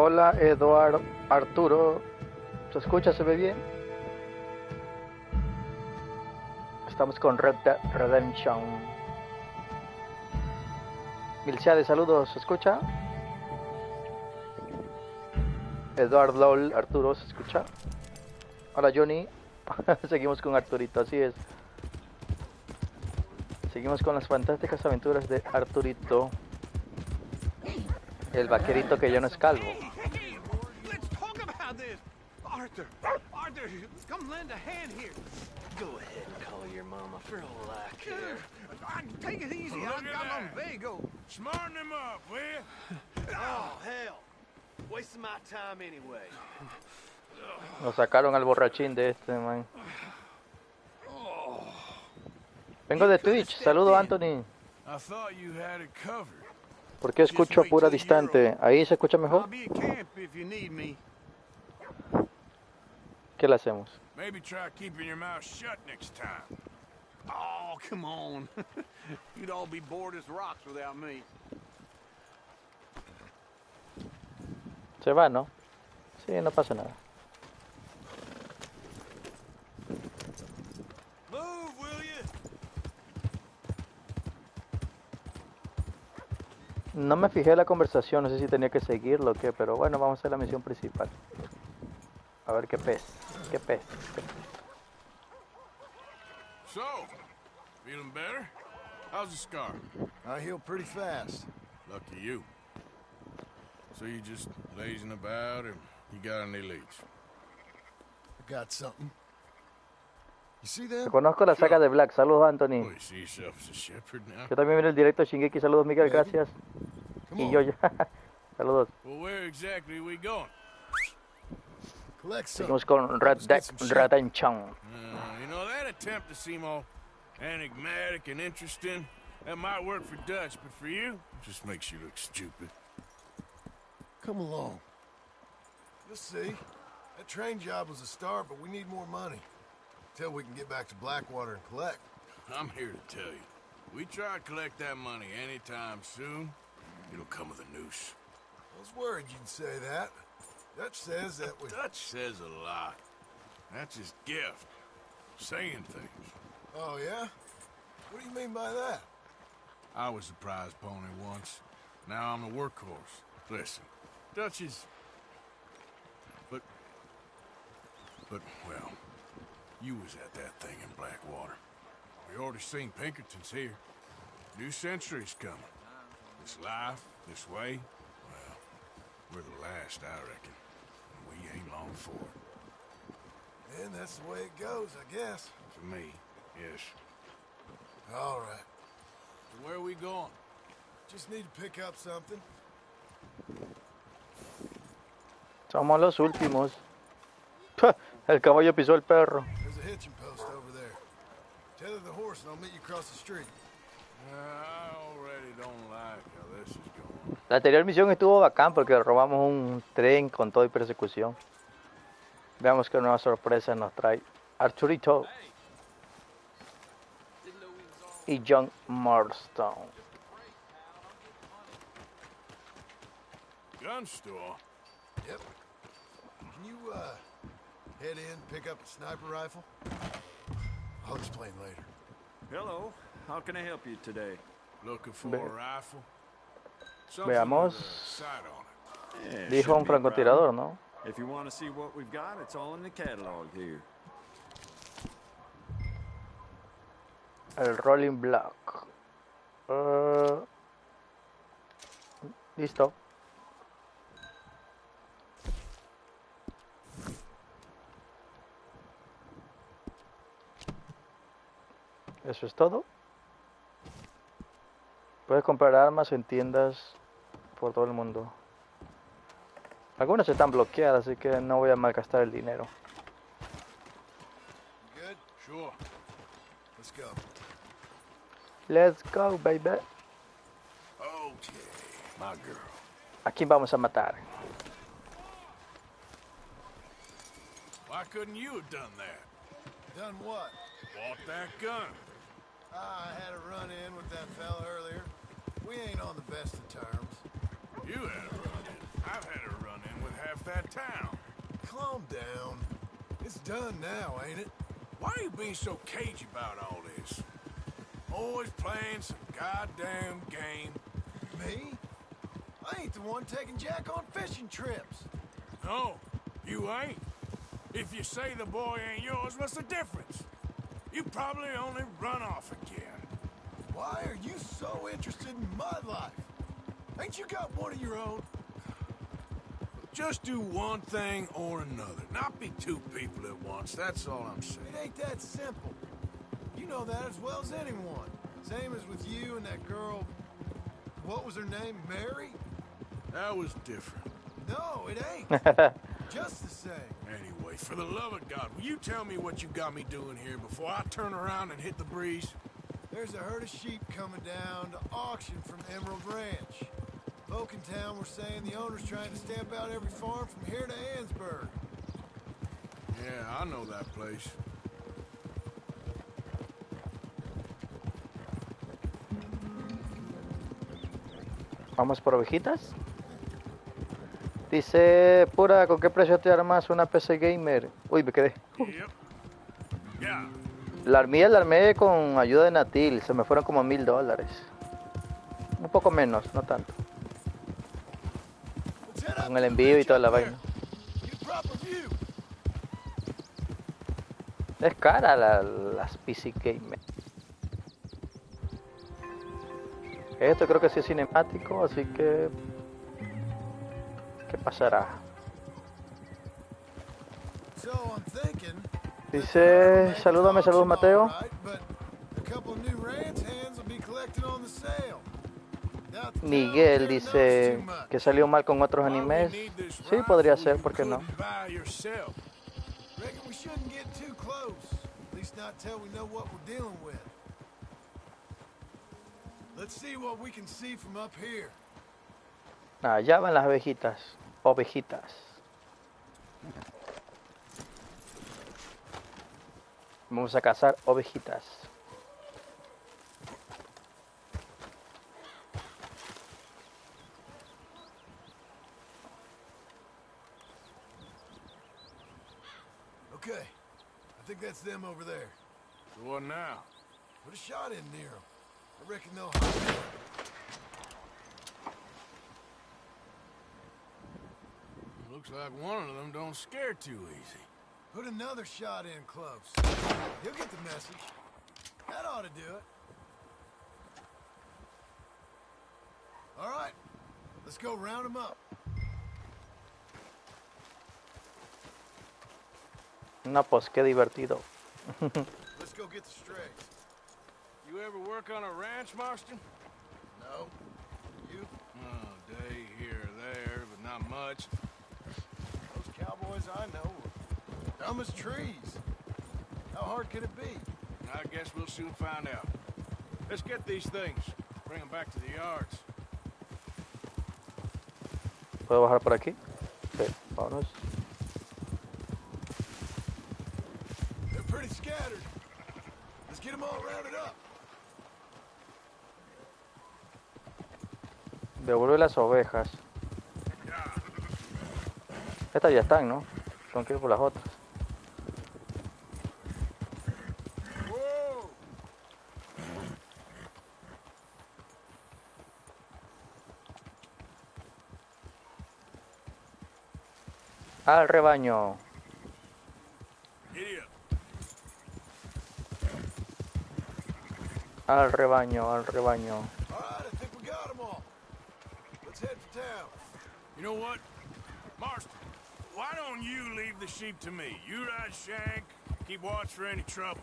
Hola, Eduardo, Arturo. ¿Se escucha? ¿Se ve bien? Estamos con Red Dead Redemption. Milciades, saludos. ¿Se escucha? Eduardo, LOL, Arturo, ¿se escucha? Hola, Johnny. Seguimos con Arturito, así es. Seguimos con las fantásticas aventuras de Arturito, el vaquerito que ya no es calvo. Arthur, come lend a hand here. Go ahead and call your mama for all I care. Take it easy, I've got lumbago. Smarten him up, will you? Oh, hell. Wasting my time anyway. Nos sacaron al borrachín de este, man. Vengo de Twitch, saludo Anthony. I thought you had it covered. ¿Por qué escucho pura distante? ¿Ahí se escucha mejor? I'll be at camp if you need me. ¿Qué le hacemos? Maybe try keeping your mouth shut next time. Oh, come on. You'd all be bored as rocks without me. Se va, ¿no? Sí, no pasa nada. Move, will you? No me fijé en la conversación, no sé si tenía que seguirlo o qué, pero bueno, vamos a hacer la misión principal. A ver qué pez, qué pez, qué pez. So, feeling better? How's the scar? I heal pretty fast. Lucky you. So you just lazing about, or you got any leads? I got something. You see them? Reconozco la saga de Black, saludos Anthony. Oh, you see yourself as a shepherd now? Yo también miro el directo de Shingeki, saludos Miguel, gracias. Come Y on. yo ya, saludos. Well, where exactly are we going? Collect some. Seguimos con Red Dead Redemption. You know, that attempt to seem all enigmatic and interesting, that might work for Dutch, but for you, it just makes you look stupid. Come along. You'll see. That train job was a start, but we need more money. Till we can get back to Blackwater and collect. I'm here to tell you, we try to collect that money anytime soon, it'll come with a noose. I was worried you'd say that. Dutch says that we... Dutch says a lot. That's his gift. Saying things. Oh, yeah? What do you mean by that? I was the prize pony once. Now I'm the workhorse. Listen, Dutch is... But, well, you was at that thing in Blackwater. We already seen Pinkertons here. New century's coming. This life, this way, well, we're the last, I reckon. And we ain't long for it. And that's the way it goes, I guess. For me, yes. All right. So where are we going? Just need to pick up something. Somos los últimos. El caballo pisó el perro. There's a hitching post over there. Tether the horse and I'll meet you across the street. I already don't like how this is going. La anterior misión estuvo bacán porque robamos un tren con todo y persecución. Veamos qué nueva sorpresa nos trae Arturito y John Marston. Gun store? Yep. Can you, head in, pick up a sniper rifle? I'll explain later. Hello. How can I help you today? Looking for a rifle? Veamos. Sight on it. Yeah, Dijo un should be a francotirador, problem. ¿no? If you want to see what we've got, it's all in the catalog here. El Rolling Block. Listo. Eso es todo. Puedes comprar armas en tiendas por todo el mundo. Algunas están bloqueadas, así que no voy a malgastar el dinero. You good? Sure. Let's go. Let's go, baby. Okay, my girl. ¿A quién vamos a matar? Why couldn't you have done that? Done what? Bought that gun. I had a run-in with that fella earlier. We ain't on the best of terms. You had a run-in. I've had a run-in half that town. Calm down. It's done now, ain't it? Why are you being so cagey about all this? Always playing some goddamn game. Me? I ain't the one taking Jack on fishing trips. No, you ain't. If you say the boy ain't yours, what's the difference? You probably only run off again. Why are you so interested in my life? Ain't you got one of your own? Just do one thing or another. Not be two people at once, that's all I'm saying. It ain't that simple. You know that as well as anyone. Same as with you and that girl... What was her name? Mary? That was different. No, it ain't. Just the same. Anyway, for the love of God, will you tell me what you got me doing here before I turn around and hit the breeze? There's a herd of sheep coming down to auction from Emerald Ranch. Folk in town were saying the owner's trying to stamp out every farm from here to Ansburg. Yeah, I know that place. Vamos por ovejitas. Dice Pura, ¿con qué precio te armas una PC gamer? Uy, me quedé. Yep. Yeah. La armé con ayuda de Natil, se me fueron como $1000. Un poco menos, no tanto. Con el envío y toda la vaina. Es cara las PC gamer. Esto creo que sí es cinemático, así que... ¿Qué pasará? Dice, saludos Mateo. Miguel dice que salió mal con otros animes. Sí, podría ser, ¿por qué no? Allá van las ovejitas. Vamos a cazar ovejitas. Okay, I think that's them over there. So what now? Put a shot in near them. I reckon they'll hide it. Looks like one of them don't scare too easy. Put another shot in close. He'll get the message. That ought to do it. All right, let's go round them up. No, pues qué divertido. Let's go get the strays. You ever work on a ranch, Marston? No. You? Oh, day here or there, but not much. Those cowboys I know are dumb as trees. How hard could it be? I guess we'll soon find out. Let's get these things. Bring them back to the yards. ¿Puedo bajar por aquí? Sí, vámonos. They're pretty scattered. Let's get them all rounded up. Devuelve las ovejas. Estas ya están, ¿no? Tengo que ir por las otras. Al rebaño. Al rebaño, al rebaño. All right, I think we got them all. Let's head for town. You know what? Marston, why don't you leave the sheep to me? You ride Shank, keep watch for any trouble.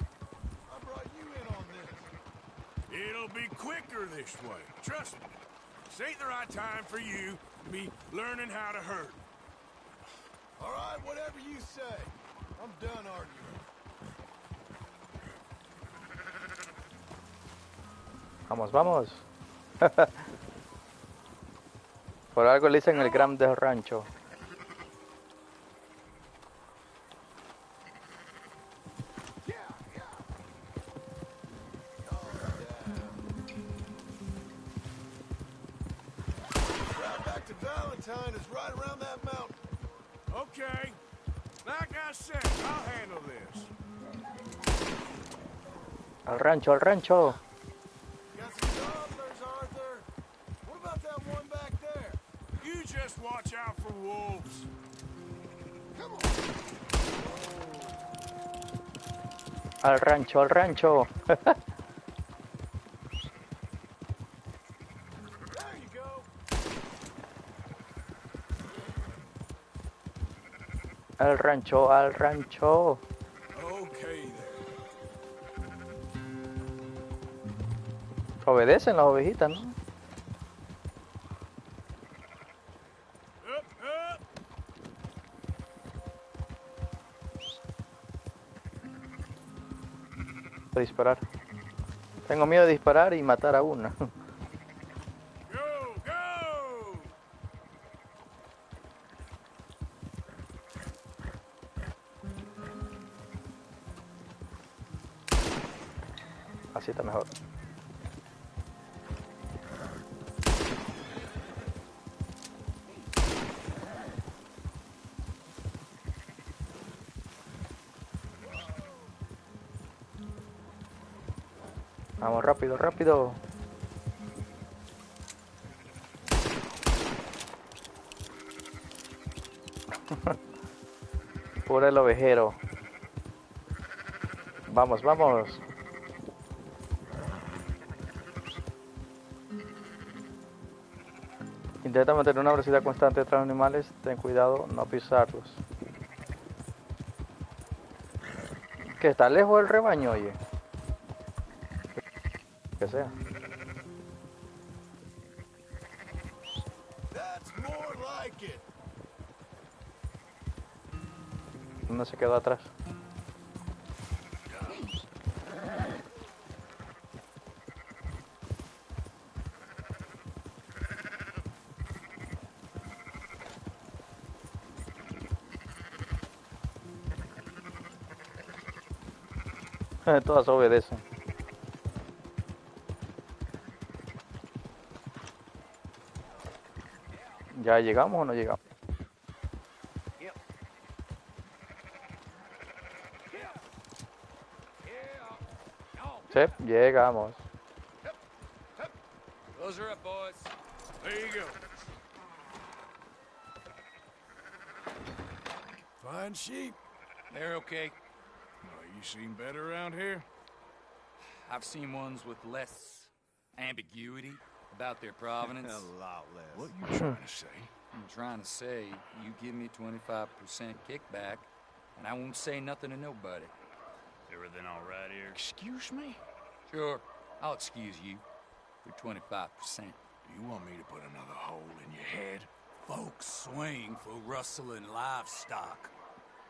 I brought you in on this. It'll be quicker this way. Trust me. This ain't the right time for you to be learning how to herd. All right, whatever you say. I'm done arguing. Vamos, vamos. Por algo le dicen el gram del rancho. Back to Valentine is right around that mountain. Okay. Like I said, I'll handle this. Al rancho, al rancho. Got some gobblers, Arthur. What about that one back there? You just watch out for wolves. Come on. Al rancho, al rancho. There you go. Al rancho, al rancho. Okay then. Obedecen las ovejitas, ¿no? Up, up. A disparar. Tengo miedo de disparar y matar a una. Go, go. Así está mejor. Vamos, rápido, rápido. Por el ovejero. Vamos, vamos. Intenta mantener una velocidad constante tras los animales. Ten cuidado, no pisarlos. Que está lejos del rebaño, oye. Que sea. That's more like it. Uno se quedó atrás. Todas obedecen. ¿Ya llegamos o no llegamos? Sí, llegamos. Close her up, boys. There you go. Fine sheep. They're okay. Well, you seen better around here? I've seen ones with less ambiguity about their provenance. A lot less. What you trying to say? I'm trying to say, you give me 25% kickback, and I won't say nothing to nobody. Everything all right here? Excuse me? Sure, I'll excuse you for 25%. Do you want me to put another hole in your head? Folks swing for rustling livestock.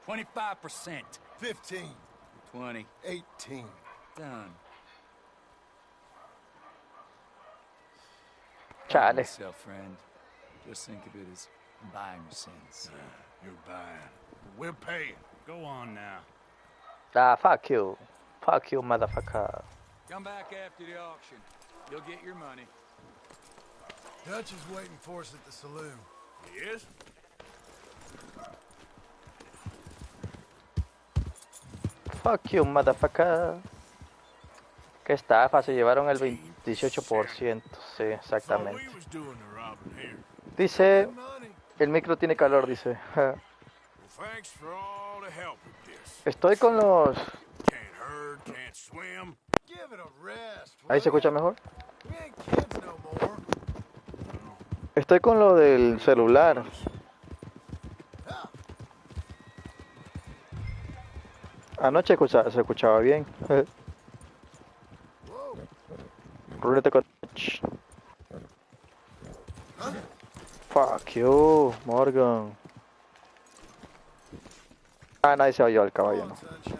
25%. 15. 20. 18. Done. Chale. Yourself, friend. Just think of it as buying your sins. You're buying. We're paying. Go on now. Ah, fuck you. Fuck you, motherfucker. Come back after the auction. You'll get your money. Dutch is waiting for us at the saloon. Yes? Fuck you, motherfucker. Qué estafa, se llevaron el 18%. Sí, Thought exactamente. we was doing the robbing here. Dice, Money. el micro tiene calor, dice. Well, thanks for all the help with this. Estoy con los... Can't herd, can't swim. Give it a rest. Ahí se will escucha ya? mejor. We ain't kids no more. Estoy con lo del celular. Anoche se escuchaba bien. Whoa. Rúnete con... Fuck you, Morgan. Ah, nadie se oyó el Come caballo, on, no. sunshine.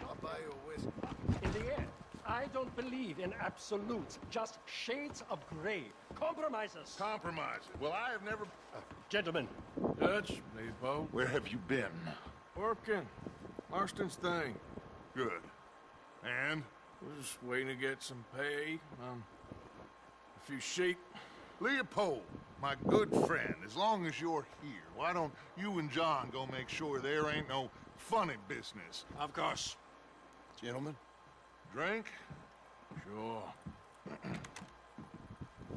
I'll buy you a whiskey. In the end, I don't believe in absolutes, just shades of gray. Compromises. Compromise. Well, I have never... Gentlemen, Dutch, me both. Where have you been? Working. Marston's thing. Good. And? We're just waiting to get some pay. A few sheep. Leopold, My good friend, as long as you're here, why don't you and John go make sure there ain't no funny business? Of course. Gentlemen? Drink? Sure.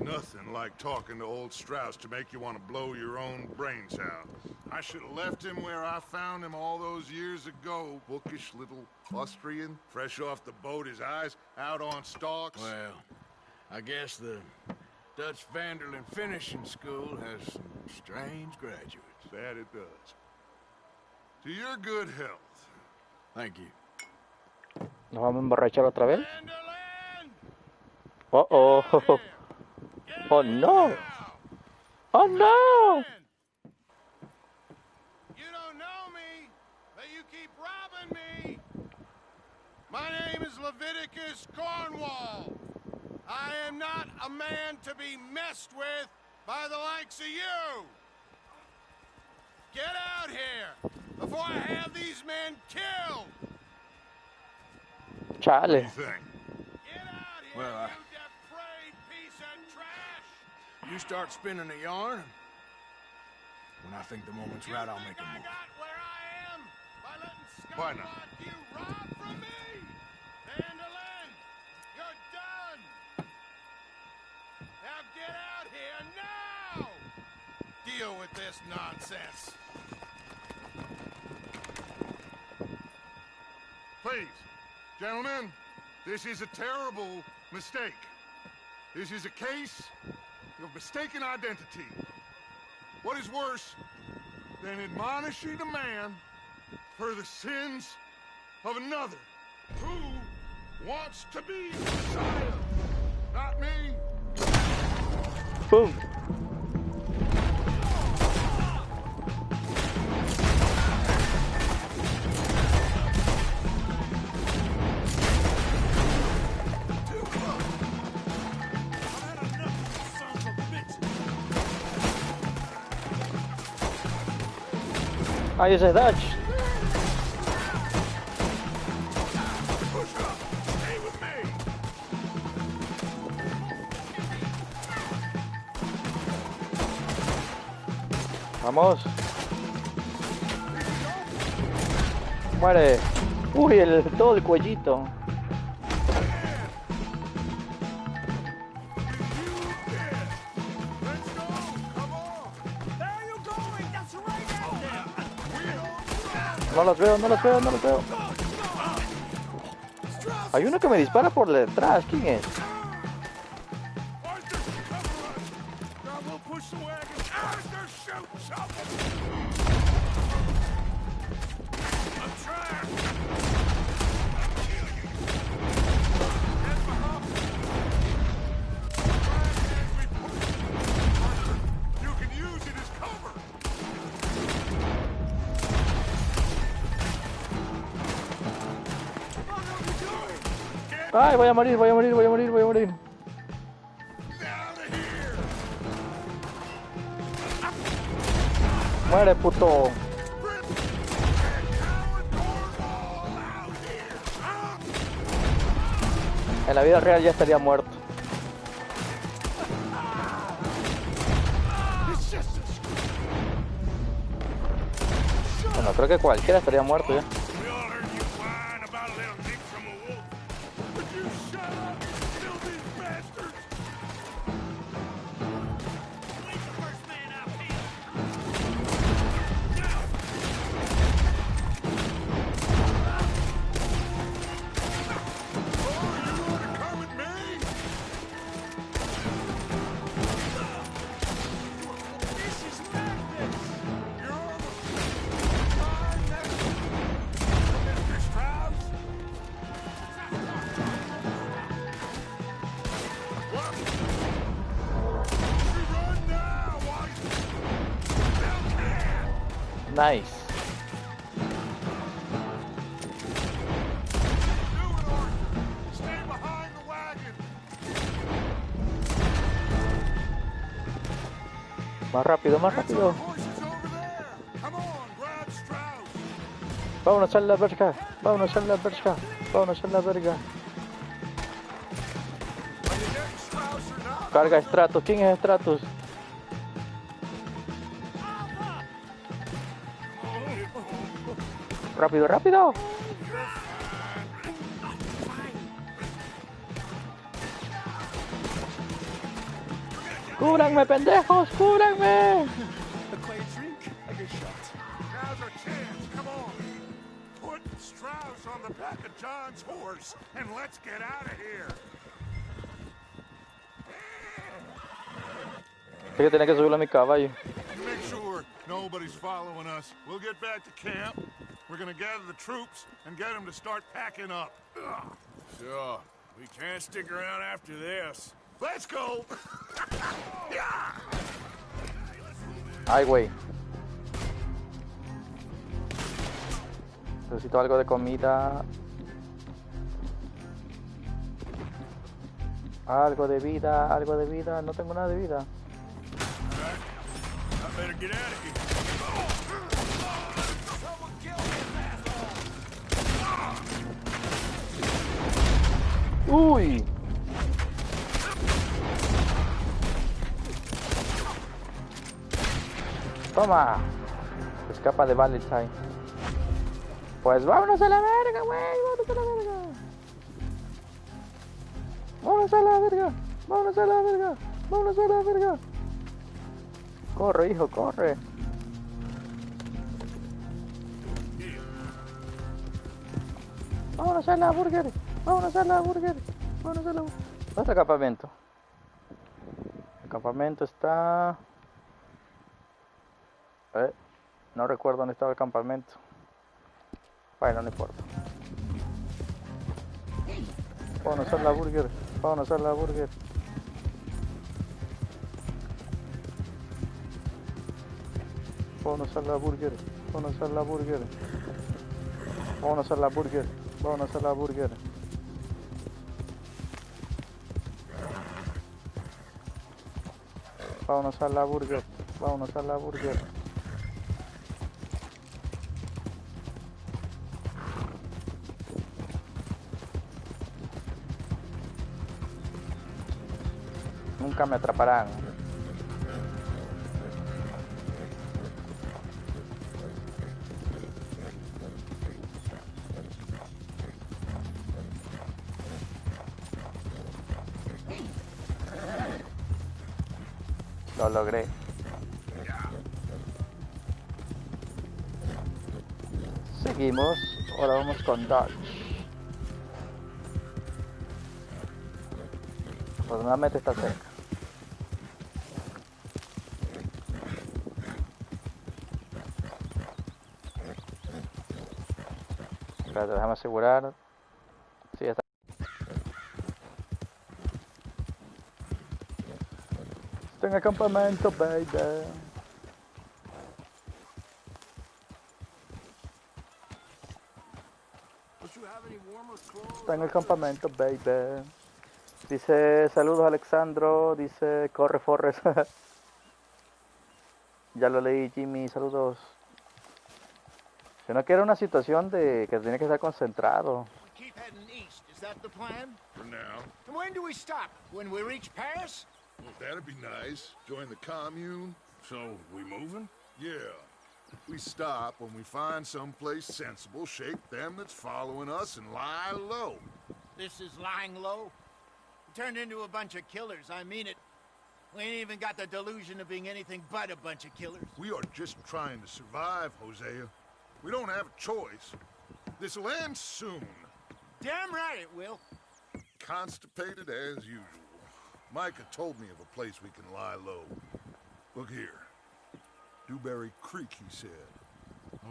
Nothing like talking to old Strauss to make you want to blow your own brains out. I should have left him where I found him all those years ago. Bookish little Austrian, fresh off the boat, his eyes out on stalks. Well, I guess the Dutch Vanderlyn Finishing School has some strange graduates. That it does. To your good health. Thank you. ¿Nos vamos a emborrachar otra vez? Vanderlyn! Oh, oh. Oh, no. Oh, no. You don't know me, but you keep robbing me. My name is Leviticus Cornwall. I am not a man to be messed with by the likes of you. Get out here before I have these men killed. Chale. Get out here, Well, you depraved piece of trash. You start spinning a yarn. When I think the moment's right, I'll make a I move. got where I am by letting Why scum not? like you rob from me. Vandalin, you're done. Now get out here now. Deal with this nonsense. Please, gentlemen, this is a terrible mistake. This is a case of mistaken identity. What is worse than admonishing a man for the sins of another who wants to be Messiah? Not me. Boom. Ahí ese es Dutch. Vamos. Muere. Uy, todo el cuellito. No los veo, no los veo, no los veo. Hay uno que me dispara por detrás. ¿Quién es? Ay, voy a morir, voy a morir, voy a morir, voy a morir. Muere, puto. En la vida real ya estaría muerto. Bueno, creo que cualquiera estaría muerto ya. Nice. Más rápido, más rápido. Vámonos a la verga, vámonos a la verga, vámonos a la verga. Carga Stratus, ¿quién es Stratus? Rápido, rápido. ¡Cúbranme, pendejos! ¡Cúbranme! Now's our chance. Come on. Put Strauss on the back of John's horse and let's get out of here. Sé que tenía que subirlo a mi caballo. You make sure nobody's following us. We'll get back to camp. We're gonna gather the troops and get them to start packing up. Ugh. Sure. We can't stick around after this. Let's go. Ay, güey. Necesito algo de comida. Algo de vida, algo de vida. No tengo nada de vida. I better get out of here. Uy. Toma. Escapa de Valentine. Pues vámonos a la verga, güey. Vámonos a la verga. Vámonos a la verga. Vámonos a la verga. Vámonos a la verga. Corre, hijo, corre. Vámonos a la burger. Vámonos a la burger. Vámonos a la burger. ¿Dónde está el campamento? El campamento está... no recuerdo dónde estaba el campamento. Bueno, no importa. Vámonos a la burger. Vámonos a la burger. Vámonos a la burger. Vámonos a la burger. Vámonos a la burger. Vámonos a la burger. Vámonos a la burger. Vámonos a la burger. Nunca me atraparán. Lo logré. Seguimos. Ahora vamos con Dodge. Afortunadamente está cerca. Espérate, déjame asegurar. Sí, ya está. Está en el campamento, baby. Está en el campamento, baby. Dice, saludos Alexandro. Dice, corre Forrest. Ya lo leí, Jimmy, saludos. Sino que era una situación de que tenía que estar concentrado. Keep heading east. Is that the plan? For now. And when do we stop? When we reach Paris? Well, that'd be nice. Join the commune. So, we moving? Yeah. We stop when we find someplace sensible, shake them that's following us, and lie low. This is lying low. We turned into a bunch of killers. I mean it. We ain't even got the delusion of being anything but a bunch of killers. We are just trying to survive, Hosea. We don't have a choice. This'll end soon. Damn right it will. Constipated as usual. Micah told me of a place we can lie low. Look here. Dewberry Creek, he said.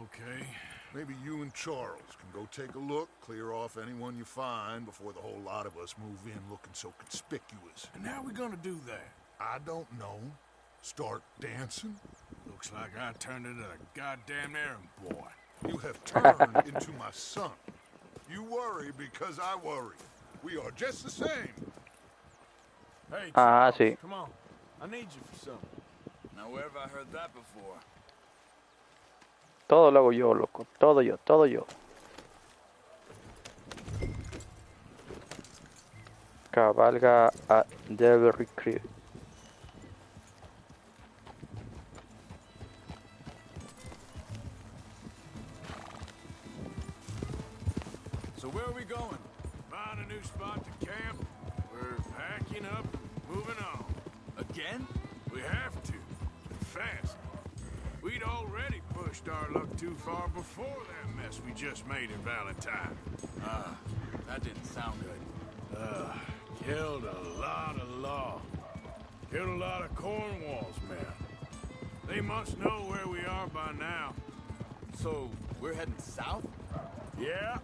Okay. Maybe you and Charles can go take a look, clear off anyone you find before the whole lot of us move in looking so conspicuous. And how we gonna do that? I don't know. Start dancing? Looks like I turned into a goddamn errand boy. You have turned into my son. You worry because I worry. We are just the same. Hey, Ah, Charles, sí. come on. I need you for something. Now, where have I heard that before? Todo lo hago yo, loco. Todo yo, todo yo. Cabalga a Dewberry Creek. So where are we going? Find a new spot to camp. We're packing up and moving on. Again? We have to. And fast. We'd already pushed our luck too far before that mess we just made in Valentine. That didn't sound good. Killed a lot of law. Killed a lot of Cornwall's men. They must know where we are by now. So, we're heading south? Yeah.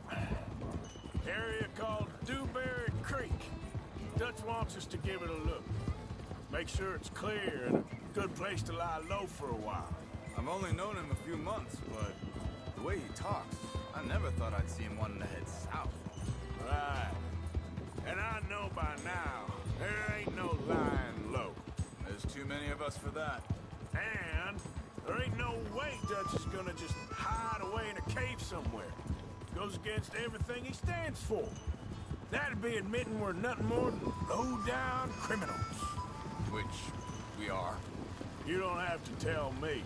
Area called Dewberry Creek. Dutch wants us to give it a look. Make sure it's clear and a good place to lie low for a while. I've only known him a few months, but the way he talks, I never thought I'd see him wanting to head south. Right. And I know by now, there ain't no lying low. There's too many of us for that. And there ain't no way Dutch is gonna just hide away in a cave somewhere. Goes against everything he stands for. That'd be admitting we're nothing more than low-down criminals. Which we are. You don't have to tell me.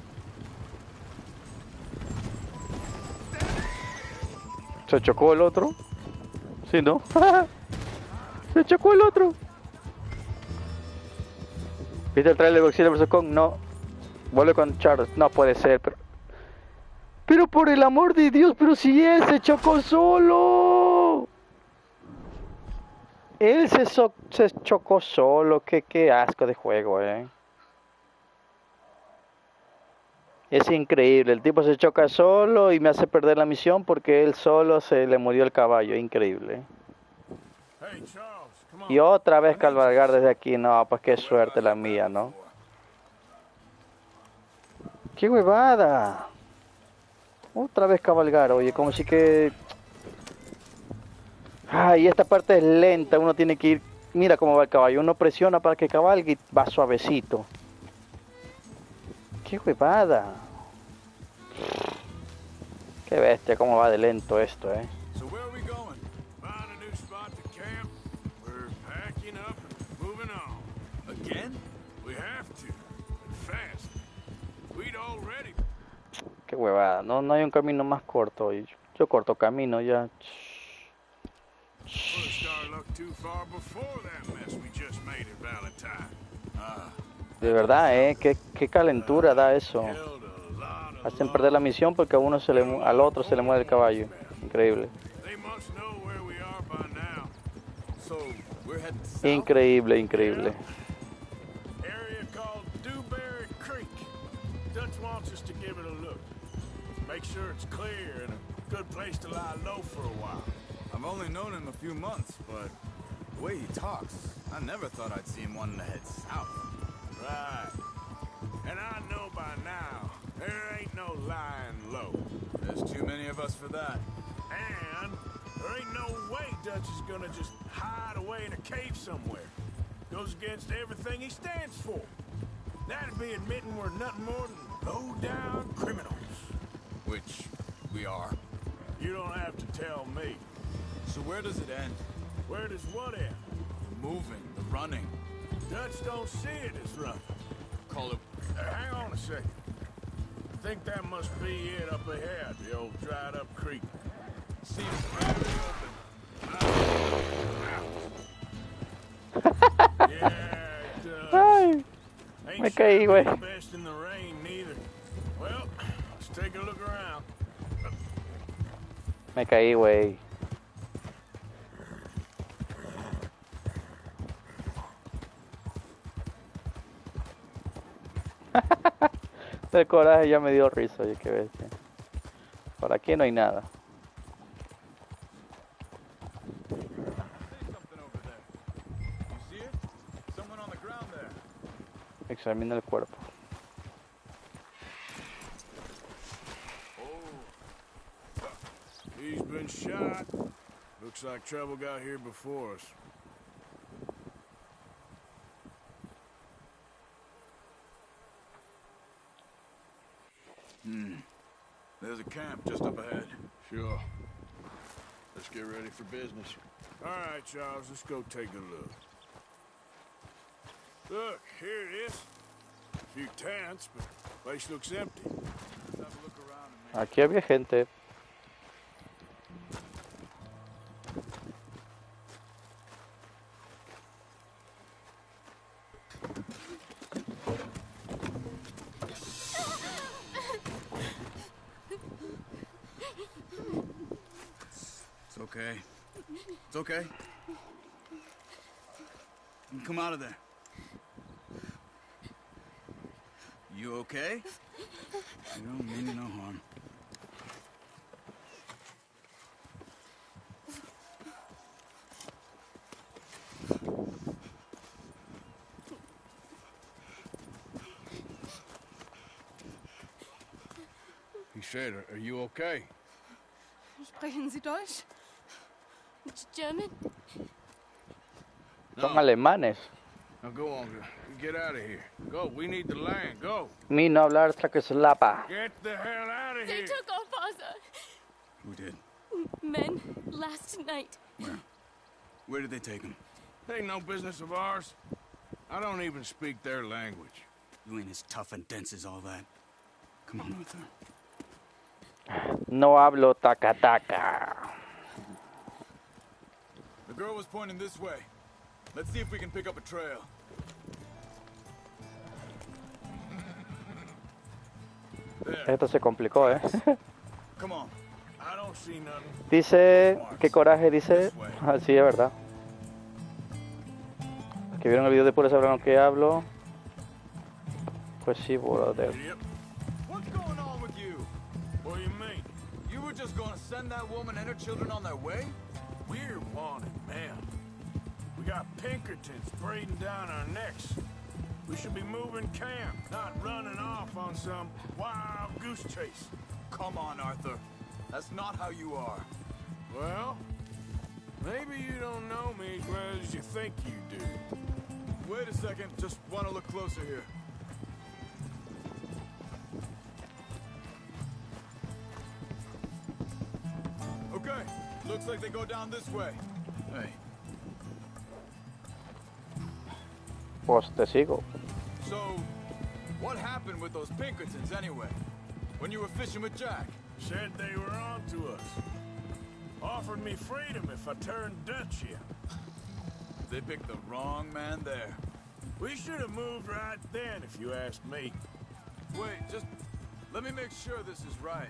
¿Se chocó el otro? Sí, ¿no? Se chocó el otro. ¿Viste el trailer de Godzilla vs. Kong? No. Vuelve con Charles. No puede ser, pero por el amor de Dios, pero si él se chocó solo. Él se chocó solo. Qué asco de juego, Es increíble. El tipo se choca solo y me hace perder la misión porque él solo se le murió el caballo. Increíble. Hey, Charles, come on. Y otra vez cabalgar desde aquí. No, pues qué suerte la mía, ¿no? ¡Qué huevada! Otra vez cabalgar, oye, como si que... Ay, esta parte es lenta, uno tiene que ir... Mira cómo va el caballo, uno presiona para que cabalgue y va suavecito. ¡Qué huevada! ¡Qué bestia, cómo va de lento esto, So where are we going? Find a new spot to camp. We're packing up and moving on. Again? We have to. And fast. We'd already... ¡Qué huevada! No hay un camino más corto, oye. Yo corto camino ya. Pushed our luck too far before that mess we just made in Valentine. De verdad, qué calentura da eso. Hacen perder la misión porque a uno al otro se le muere el caballo. Increíble. Increíble, increíble. Area called Dewberry Creek. Dutch wants us to give it a look. Make sure it's clear and a good place to lie low for a while. I've only known him a few months, but the way he talks, I never thought I'd see him wanting to head south. Right. And I know by now, there ain't no lying low. There's too many of us for that. And there ain't no way Dutch is gonna just hide away in a cave somewhere. Goes against everything he stands for. That'd be admitting we're nothing more than low-down criminals. Which we are. You don't have to tell me. So where does it end? Where does what end? The moving, the running. Dutch don't see it as running. Call it... Hang on a second. I think that must be it up ahead, the old dried-up creek. Seems very open. Yeah, it does. Ay, Ain't me caí, güey. the best in the rain, neither. Well, let's take a look around. Me caí, güey. El coraje ya me dio risa, oye, qué bestia. Por aquí no hay nada. Examina el cuerpo. He's been shot. Looks like trouble got here before us. There's a camp just up ahead. Sure. Let's get ready for business. All right, Charles, let's go take a look. Look, here it is. A few tents, but the place looks empty. Let's have a look around and Aquí había gente. okay. It's okay. You come out of there. You okay? You don't mean you no harm. He said, are you okay? Sprechen Sie Deutsch? German? Son alemanes. Now go on, get out of here. Go, we need the land, go. Mi no hablar Tlaqueslapa. Get the hell out of They here. took our father. Who did? Men last night. Where? Where did they take him? Ain't no business of ours. I don't even speak their language. You ain't as tough and dense as all that. Come on, Arthur. No hablo taca-taca. The girl was pointing this way. Let's see if we can pick up a trail. Esto se complicó, ¿eh? Come on. I don't see nothing. Dice, qué coraje, dice. Sí, es verdad. Los que vieron el video de Pura sabrán lo que hablo. Pues sí, brother. What's going on with you? What do you mean? You were just gonna send that woman and her children on their way? We're wanted, man. We got Pinkertons breathing down our necks. We should be moving camp, not running off on some wild goose chase. Come on, Arthur. That's not how you are. Well, maybe you don't know me as well as you think you do. Wait a second. Just want to look closer here. Okay. Looks like they go down this way. Hey. Pues te sigo. So, what happened with those Pinkertons anyway? When you were fishing with Jack? Said they were on to us. Offered me freedom if I turned Dutch here. They picked the wrong man there. We should have moved right then, if you ask me. Wait, just let me make sure this is right.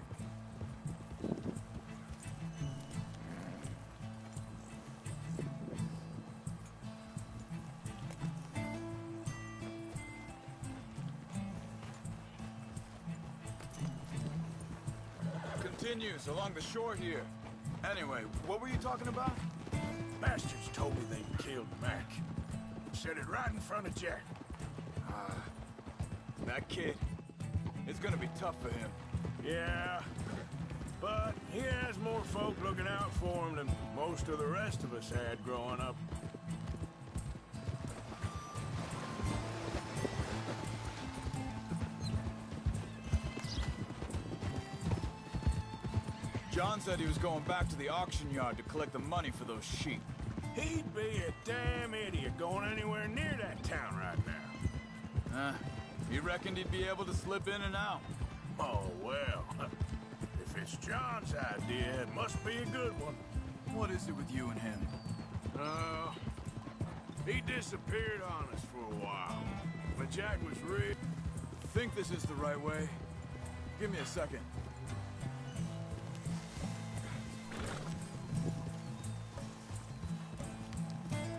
Continues along the shore here. Anyway, what were you talking about? Bastards told me they killed Mac. Said it right in front of Jack. That kid. It's gonna be tough for him. Yeah, but he has more folk looking out for him than most of the rest of us had growing up. John said he was going back to the auction yard to collect the money for those sheep. He'd be a damn idiot going anywhere near that town right now. You reckoned he'd be able to slip in and out? Oh, well. If it's John's idea, it must be a good one. What is it with you and him? He disappeared on us for a while. When Jack was real... Think this is the right way? Give me a second.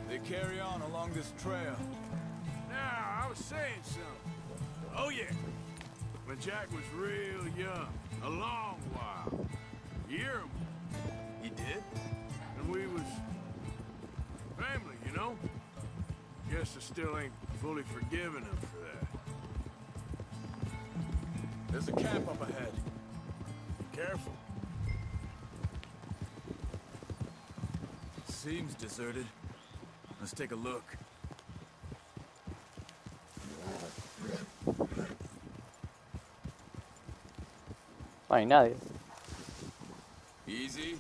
They carry on along this trail. Now, I was saying something. Oh, yeah. When Jack was real young, a long while. You hear him? He did? And we was... family, you know? Guess I still ain't fully forgiven him for that. There's a camp up ahead. Be careful. Seems deserted. Let's take a look. No hay nadie. Easy.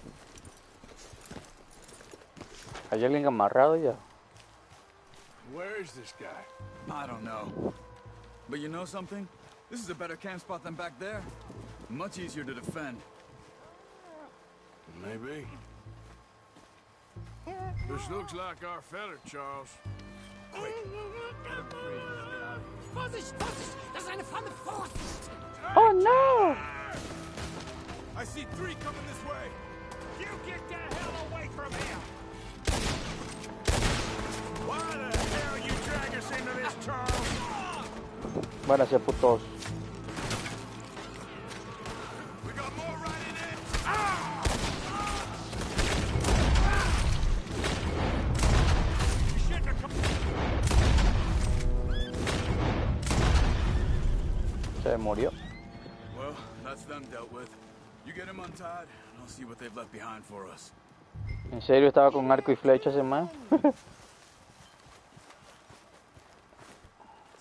¿Hay alguien amarrado ya? Where is this guy? I don't know. But you know something? This is a better camp spot than back there. Much easier to defend. Maybe. This looks like our fella, Charles. Quick. Vorsicht, Vorsicht! Das ist eine fremde Vorsicht! Oh no! I see 3 coming this way. You get the hell away! Van a ser putos. Se murió. Well, that's them dealt with. You get them untied, and I'll see what they've left behind for us. ¿En serio estaba con arco y flecha ese man?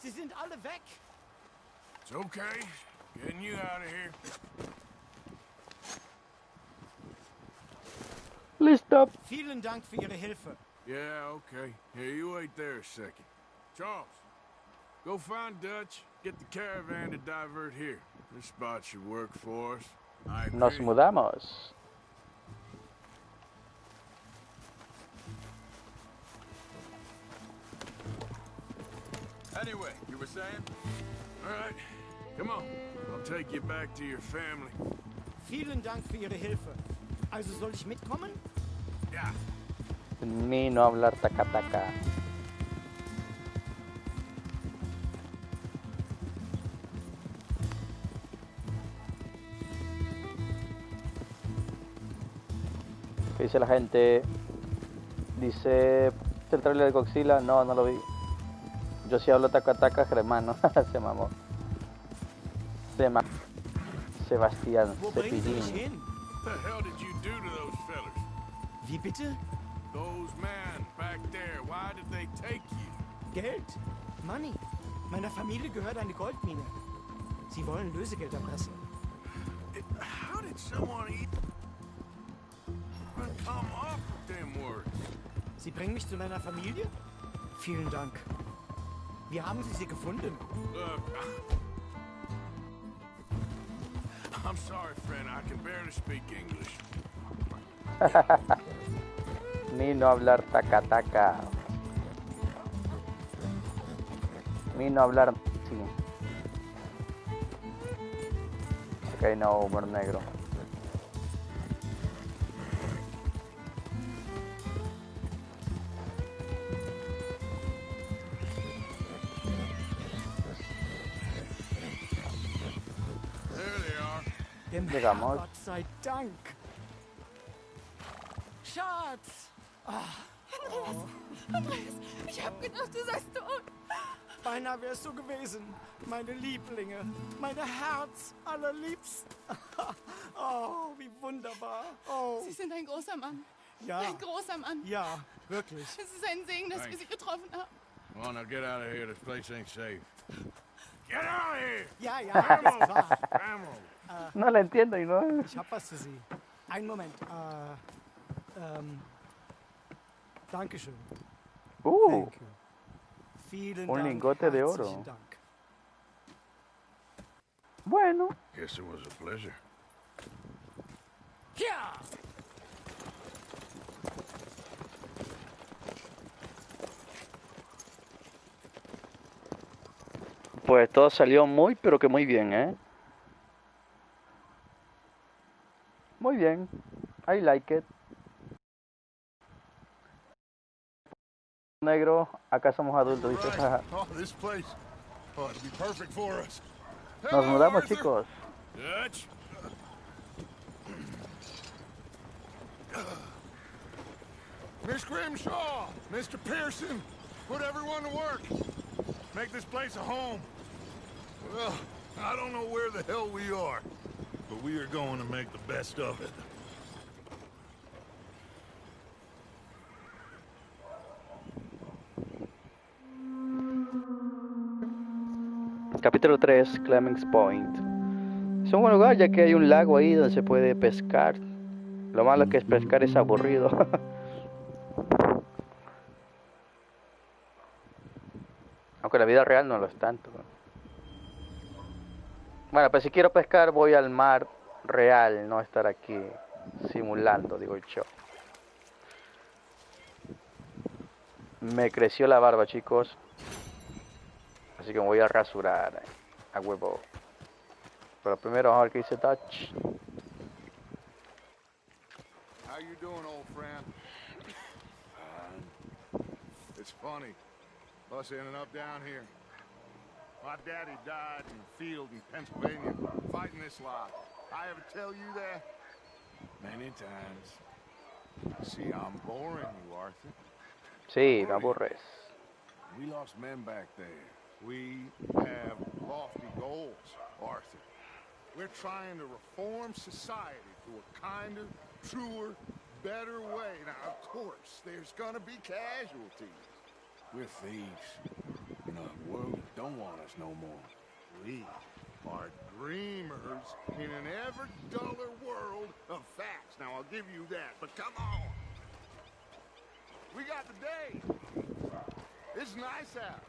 Sie sind alle weg. It's okay. Getting you out of here. Listo. Vielen Dank für Ihre Hilfe. Yeah, okay. Here, you wait there a second. Charles, go find Dutch. Get the caravan to divert here. This spot should work for us. I agree. Nos mudamos. Anyway, you were saying? All right, come on. I'll take you back to your family. Vielen Dank für Ihre Hilfe. Also soll ich mitkommen? Ja. Ni no hablar taca-taca. ¿Qué dice la gente? Dice el trailer de Godzilla. No, no lo vi. Yo sí hablo taca-taca, hermano. Se mamó. Sebastián Wo bringen Sie mich Cepillín. hin? What the hell did you do to those fellas? Wie bitte? Those men back there, why did they take you? Geld? Money. Meiner Familie gehört eine Goldmine. Sie wollen Lösegeld erpressen. How did someone even come up with them words? Sie bringen mich zu meiner Familie? Vielen Dank. Wie haben Sie sie gefunden? Look, I'm sorry, friend. I can barely speak English. Ni no hablar taca-taca. Ni no hablar... Sí. Ok, no, humor negro. There they are. Dem Llegamos. Gott sei Dank. Schatz! Andreas, ich hab gedacht, du seist tot. Beinahe wärst du gewesen. Meine Lieblinge. Meine Herz allerliebsten. Oh, wie wunderbar. Oh. Sie sind ein großer Mann. Ja. Ein großer Mann. Ja, wirklich. Es ist ein Segen, dass wir Sie getroffen haben. Come on, now get out of here. This place ain't safe. Get out of here! Ja, ja, ist klar. Vamos! No le entiendo y no. Ich hab was für Sie. Einen Moment. Dankeschön. Thank you. Vielen Un Dank. lingote de oro. Herzlichen Dank. Bueno. Guess it was a pleasure. Ja! Pues todo salió muy, pero que muy bien, ¿eh? Muy bien. I like it. Negro, acá somos adultos, dice. Right. Oh, this place. Oh, it'll be perfect for us. Nos Hello, mudamos, Arthur. chicos. Dutch? Miss Grimshaw, Mr. Pearson, put everyone to work. Make this place a home. Well, I don't know where the hell we are, but we are going to make the best of it. Capítulo 3, Clemens Point. Es un buen lugar ya que hay un lago ahí donde se puede pescar. Lo malo que es pescar es aburrido. Aunque la vida real no lo es tanto. Bueno, pues si quiero pescar voy al mar real, no estar aquí simulando, digo yo. Me creció la barba, chicos. Así que me voy a rasurar a huevo. Pero primero vamos a ver qué dice Dutch. How you doing, old friend? It's funny, us ending up down here. My daddy died in the field in Pennsylvania fighting this lot. I ever tell you that? Many times. See, I'm boring you, Arthur. Sí, me aburres. We lost men back there. We have lofty goals, Arthur. We're trying to reform society to a kinder, truer, better way. Now, of course, there's gonna be casualties. We're thieves. In a world that don't want us no more. We are dreamers in an ever duller world of facts. Now, I'll give you that, but come on. We got the day. It's nice out.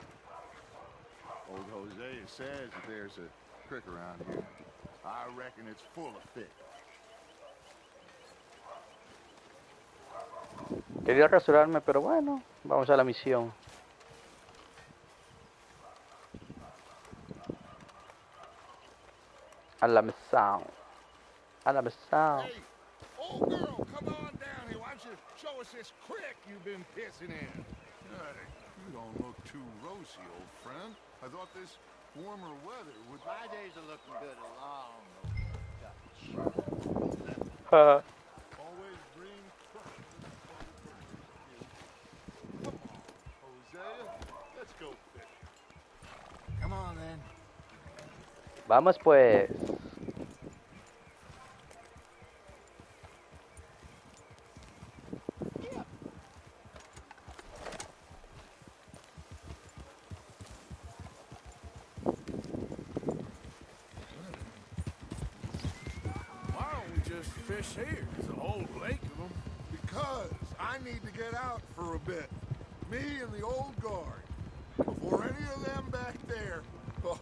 Old Hosea says that there's a creek around here. I reckon it's full of fish. Quería rasurarme, pero bueno, vamos a la misión. A la misión. A la misión. Hey, old girl, come on down here. Why don't you show us this creek you've been pissing in? Hey, you don't look too rosy, old friend. I thought this warmer weather would... My days are looking good along. Always dream crush. Come on, Hosea. Let's go fishing. Come on, then. Vamos pues. Why don't we just fish here? There's a whole lake of them. Because I need to get out for a bit. Me and the old guard. Before any of them back there, oh,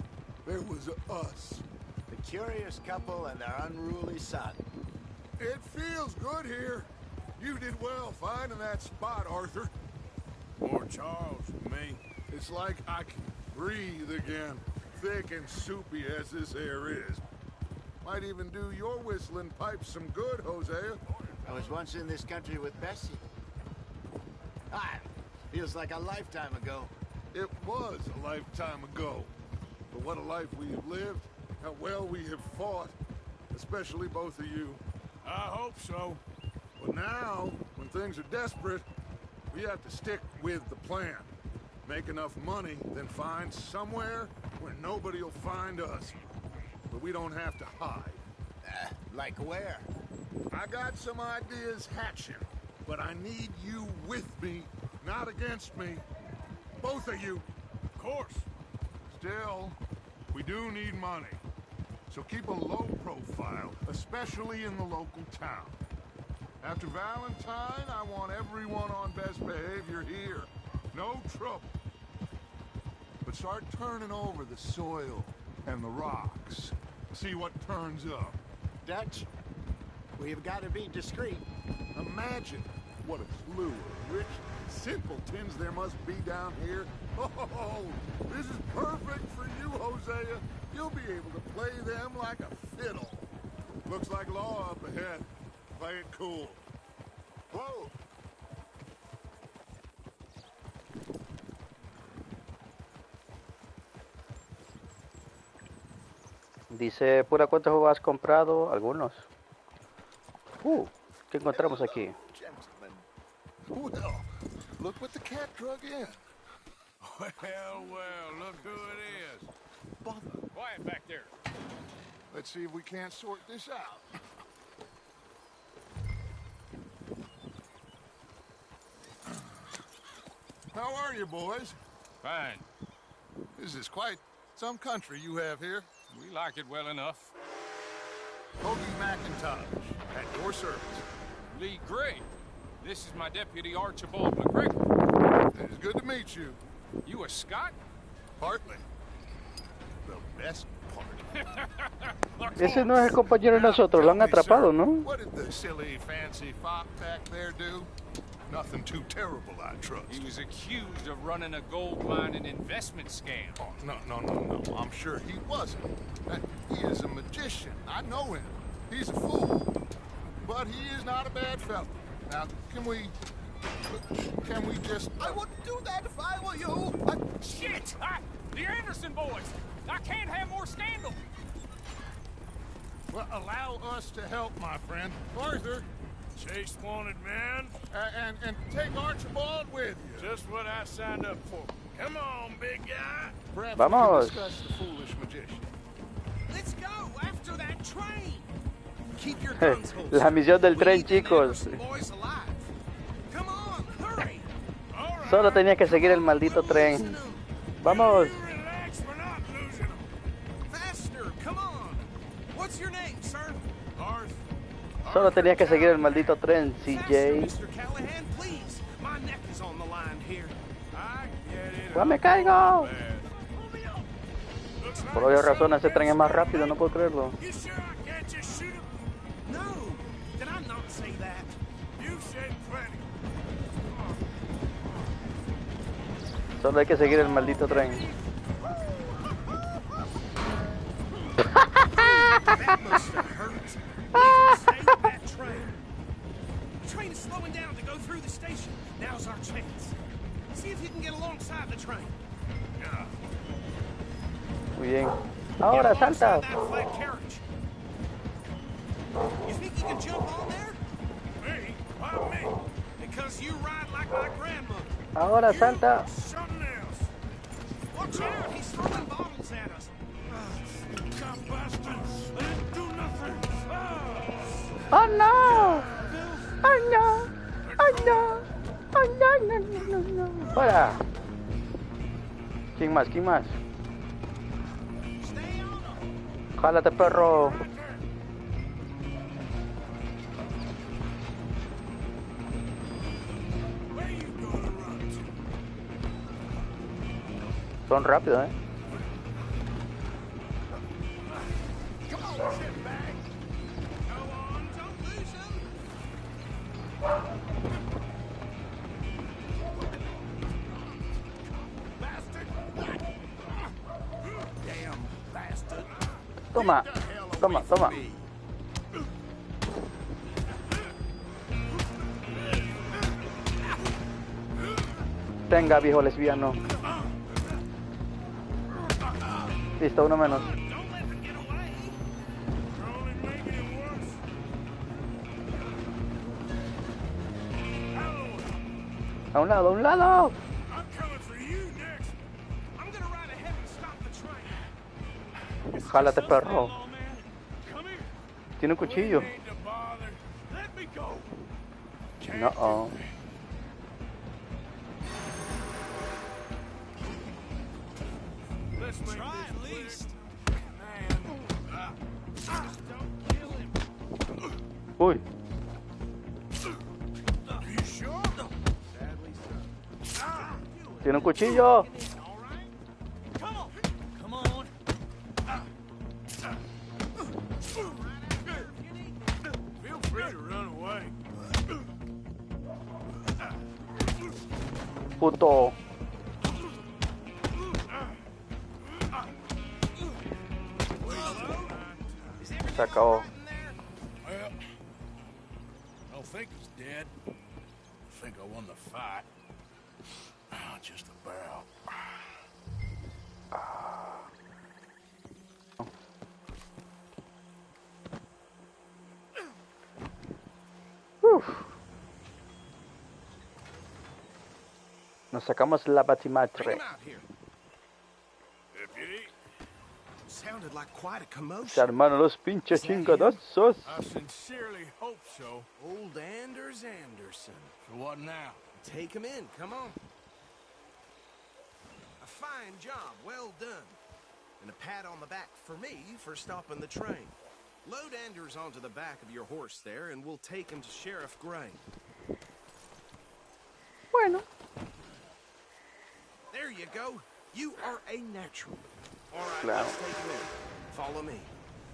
there was us. The curious couple and their unruly son. It feels good here. You did well finding that spot, Arthur. Or Charles for me. It's like I can breathe again, thick and soupy as this air is. Might even do your whistling pipes some good, Hosea. I was once in this country with Bessie. Feels like a lifetime ago. It was a lifetime ago. But what a life we have lived, how well we have fought, especially both of you. I hope so. But now, when things are desperate, we have to stick with the plan. Make enough money, then find somewhere where nobody will find us. But we don't have to hide. Like where? I got some ideas hatching, but I need you with me, not against me. Both of you. Of course. Still, we do need money. So keep a low profile, especially in the local town. After Valentine, I want everyone on best behavior here. No trouble. But start turning over the soil and the rocks. See what turns up. Dutch, we've got to be discreet. Imagine what a slew of rich simpletons there must be down here. Oh, this is perfect for you, Hosea. You'll be able to play them like a fiddle. Looks like law up ahead. Play it cool. Whoa! Dice, Pura, ¿cuántos juegos has comprado? Algunos. ¿Qué encontramos aquí? Gentlemen. Well, look what the cat drug in. Well, look who it is. Bother. Quiet back there. Let's see if we can't sort this out. How are you, boys? Fine. This is quite some country you have here. We like it well enough. Hoagie McIntosh, at your service. Lee Gray. This is my deputy Archibald McGregor. It is good to meet you. You a Scot? Partly. The best part. Ese no es el compañero de nosotros, lo han atrapado, ¿no? What did the silly, fancy fop back there do? Nothing too terrible, I trust. He was accused of running a gold mine and investment scam. Oh, no. I'm sure he wasn't. He is a magician. I know him. He's a fool. But he is not a bad fellow. Now, can we just... I wouldn't do that if I were you. Shit! The Anderson boys! I can't have more scandal! Well, allow us to help, my friend. Arthur, Chase wanted man. and take Archibald with you. Just what I signed up for. Come on, big guy. Perhaps Vamos. we can discuss the foolish magician. Let's go after that train. Keep your guns holstered. La misión del We tren, need them chicos. Anderson boys alive. Come on, hurry. Solo tenía que seguir el maldito tren. Vamos. Relax, we're not losing them. Faster, come on. What's your name, sir? Arthur. Solo tenía que seguir el maldito tren, Faster, CJ. Mr. Callahan, please. My neck is on the line here. I get it. ¡Ya me caigo! Bad. Looks like Por obvias razones ese tren es más rápido, no puedo creerlo. You sure I can't just shoot him? No, did I not say that? You said plenty. Solo hay que seguir el maldito tren. That must have hurt. We can save that train. The train is slowing down to go through the station. Now's our chance. See if you can get alongside the train. Muy bien. Ahora Get alongside salta. that flat carriage. You think you can jump on there? Me? Why me? Because you ride like my grandmother. Ahora salta. Something else. Watch out, he's throwing bottles at us. Cop bastards. They didn't do nothing. ¡Oh no! ¡Oh no! ¡Oh no! ¡Oh no! ¡No, no, no, no! ¡Fuera! ¿Quién más? ¿Quién más? Stay on him. ¡Jálate, perro! Where you gonna run to? Son rápidos, ¿eh? Come on, shitbag. Go on, don't lose him. Bastard. Damn bastard. Toma, toma, toma. Venga, viejo lesbiano. Listo, uno menos. Don't let them get away. You're only making it worse. A un lado, a un lado. I'm coming for you next. I'm gonna ride ahead and stop the train. Jálate, perro. Oh, man. Come here. Tiene un cuchillo. Need to bother. Let me go. No. -oh. Let's make Try this at quick. least. Man. Don't kill him. Uy. Are you sure? Sadly so. Tiene un cuchillo. All right. Come on. Come on. Feel free to run away. Puto. Se acabó. Well, I don't think he's dead. I think I won the fight. Just about. Uf. Nos sacamos la Bring batimatre. him out here. Deputy, Sounded like quite a Se commotion. armaron los pinches chingadazos. I sincerely hope so. Old Anders Anderson. So what now? Take him in. Come on. A fine job. Well done. And a pat on the back for me for stopping the train. Load Anders onto the back of your horse there, and we'll take him to Sheriff Gray. Bueno. There you go. You are a natural. All right, Claro. let's take him in. Follow me.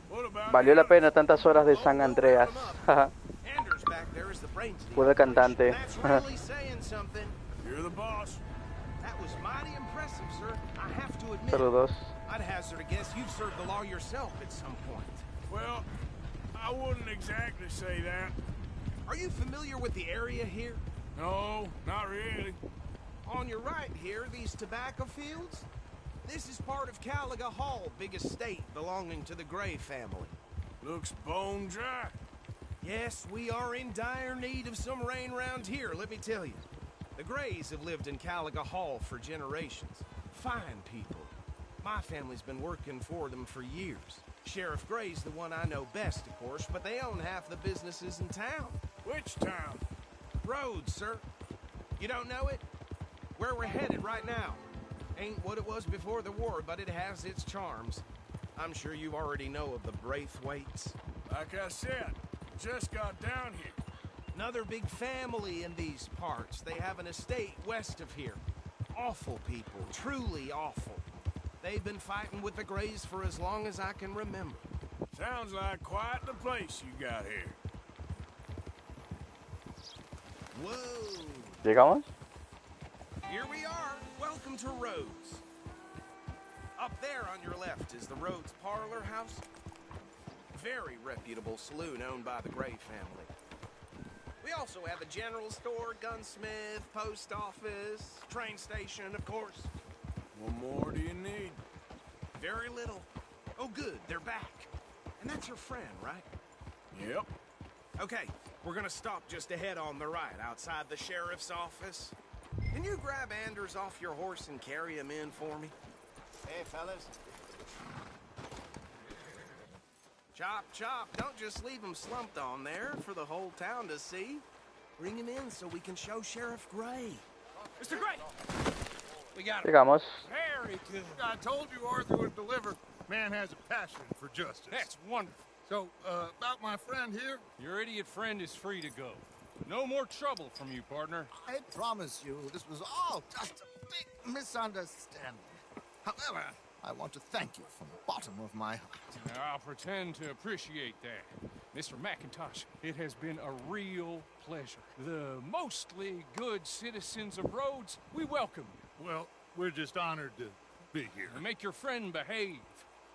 What about Valió la pena tantas horas de San Andreas. Anders back there is the brains of the Fue de cantante. That's really saying something. You're the boss. That was mighty impressive, sir. I have to admit. Saludos. I'd hazard a guess you've served the law yourself at some point. Well, I wouldn't exactly say that. Are you familiar with the area here? No, not really. On your right here, these tobacco fields? This is part of Caliga Hall, big estate belonging to the Gray family. Looks bone dry. Yes, we are in dire need of some rain round here, let me tell you. The Grays have lived in Caliga Hall for generations. Fine people. My family's been working for them for years. Sheriff Gray's the one I know best, of course, but they own half the businesses in town. Which town? Rhodes, sir. You don't know it? Where we're headed right now. Ain't what it was before the war, but it has its charms. I'm sure you already know of the Braithwaites. Like I said, just got down here. Another big family in these parts. They have an estate west of here. Awful people, truly awful. They've been fighting with the Grays for as long as I can remember. Sounds like quite the place you got here. Whoa! ¿Llegamos? Here we are. Welcome to Rhodes. Up there on your left is the Rhodes Parlor House. Very reputable saloon owned by the Gray family. We also have a general store, gunsmith, post office, train station, of course. What more do you need? Very little. Oh, good, they're back. And that's your friend, right? Yep. Okay, we're gonna stop just ahead on the right, outside the sheriff's office. Can you grab Anders off your horse and carry him in for me? Hey, fellas. Chop, chop. Don't just leave him slumped on there for the whole town to see. Bring him in so we can show Sheriff Gray. Mr. Gray! We got him. Llegamos. Very good. I told you Arthur would deliver. Man has a passion for justice. That's wonderful. So, about my friend here? Your idiot friend is free to go. No more trouble from you, partner. I promise you, this was all just a big misunderstanding. However, I want to thank you from the bottom of my heart. Now, I'll pretend to appreciate that. Mr. McIntosh, it has been a real pleasure. The mostly good citizens of Rhodes, we welcome you. Well, we're just honored to be here. And make your friend behave.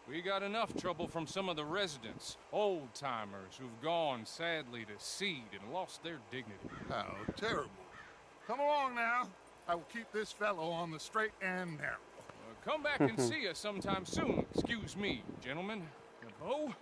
We got enough trouble from some of the residents, old-timers who've gone, sadly, to seed and lost their dignity. How terrible. Come along now. I will keep this fellow on the straight and narrow. Come back and see us sometime soon. Excuse me, gentlemen. Oh,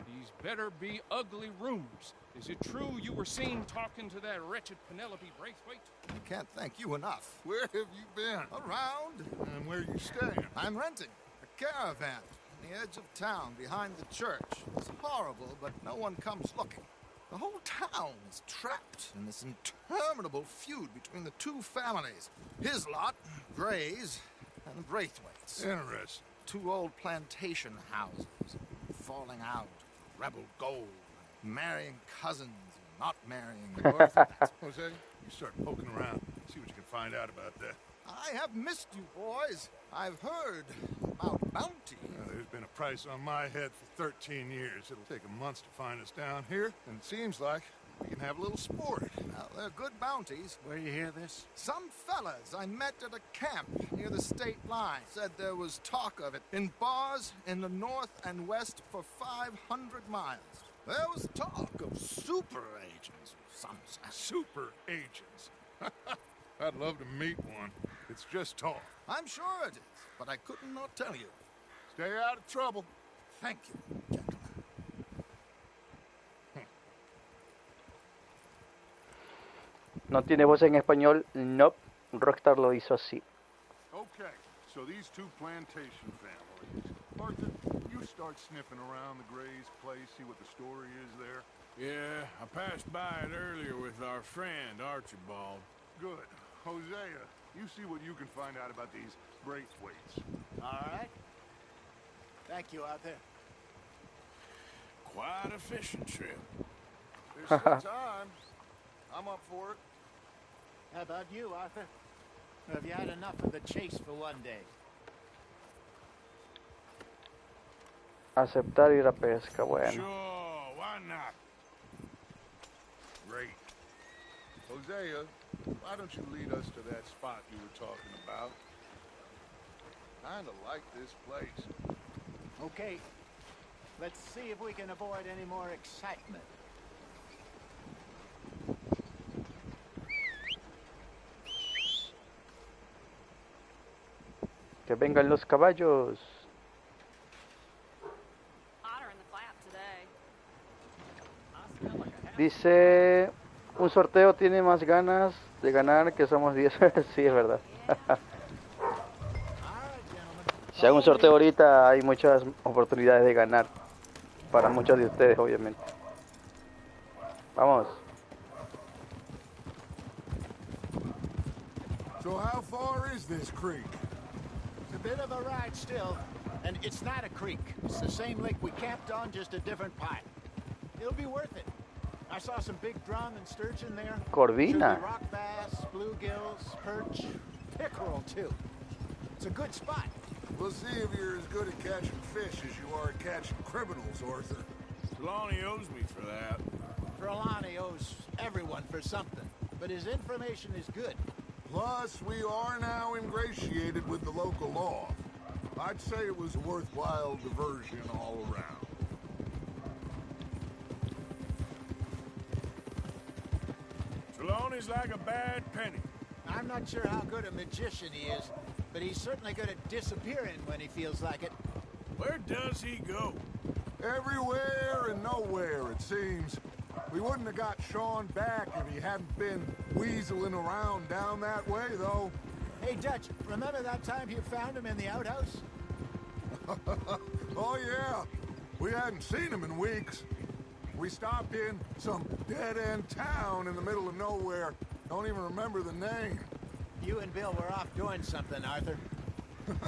these better be ugly rumors. Is it true you were seen talking to that wretched Penelope Braithwaite? I can't thank you enough. Where have you been? Around. And where are you staying? I'm renting a caravan on the edge of town behind the church. It's horrible, but no one comes looking. The whole town is trapped in this interminable feud between the two families. His lot, Gray's, and the Braithwaites. Interesting. Two old plantation houses, falling out, rebel gold, marrying cousins, and not marrying birthrights. Jose, you start poking around. See what you can find out about that. I have missed you, boys. I've heard about bounty. There's been a price on my head for 13 years. It'll take a month to find us down here, and it seems like we can have a little sport. Well, they're good bounties. Where you hear this? Some fellas I met at a camp near the state line said there was talk of it in bars in the north and west for 500 miles. There was talk of super agents of some sort. Super agents. I'd love to meet one. It's just talk. I'm sure it is, but I couldn't not tell you. Stay out of trouble. Thank you, gentlemen. No tiene voz en español. Nope. Rockstar lo hizo así. Okay, so these two plantation families. Arthur, you start sniffing around the Gray's place, see what the story is there. Yeah, I passed by it earlier with our friend, Archibald. Good. Hosea, you see what you can find out about these Braithwaites. All right. Thank you, Arthur. Quite a fishing trip. There's still time. I'm up for it. How about you, Arthur? Or have you had enough of the chase for one day? Aceptar ir a pesca, bueno. Sure, why not? Great. Hosea, why don't you lead us to that spot you were talking about? Kinda like this place. Okay. Let's see if we can avoid any more excitement. Que vengan los caballos. Dice, un sorteo tiene más ganas de ganar que somos 10. Sí, es verdad. Si hago un sorteo ahorita hay muchas oportunidades de ganar. Para muchos de ustedes, obviamente. Vamos. So how far is this creek? It's a bit of a ride still. And it's not a creek. It's the same lake we camped on, just a different part. It'll be worth it. I saw some big drum and sturgeon there. Corvina. Rock bass, bluegills, perch, pickerel too. It's a good spot. We'll see if you're as good at catching fish as you are at catching criminals, Arthur. Trelawney owes me for that. Trelawney owes everyone for something, but his information is good. Plus, we are now ingratiated with the local law. I'd say it was a worthwhile diversion all around. Trelawney's like a bad penny. I'm not sure how good a magician he is, but he's certainly good at disappearing when he feels like it. Where does he go? Everywhere and nowhere, it seems. We wouldn't have got Sean back if he hadn't been weaseling around down that way, though. Hey, Dutch, remember that time you found him in the outhouse? Oh, yeah. We hadn't seen him in weeks. We stopped in some dead-end town in the middle of nowhere. Don't even remember the name. You and Bill were off doing something, Arthur.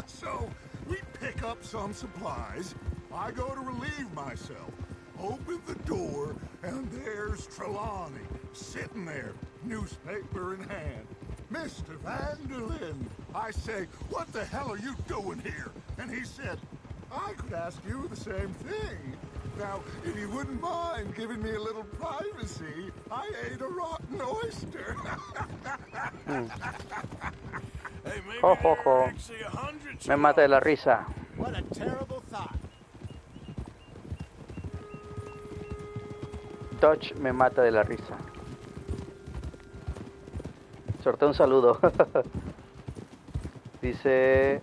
So, we pick up some supplies. I go to relieve myself. Open the door, and there's Trelawney, sitting there, newspaper in hand. Mr. Vanderlyn. I say, what the hell are you doing here? And he said, I could ask you the same thing. Now, if you wouldn't mind giving me a little privacy, I ate a rotten oyster. Hey, maybe Jo, jo, jo. actually 100 Me mata de la risa. What a terrible thought. Dodge me mata de la risa. Sorteo un saludo. Dice,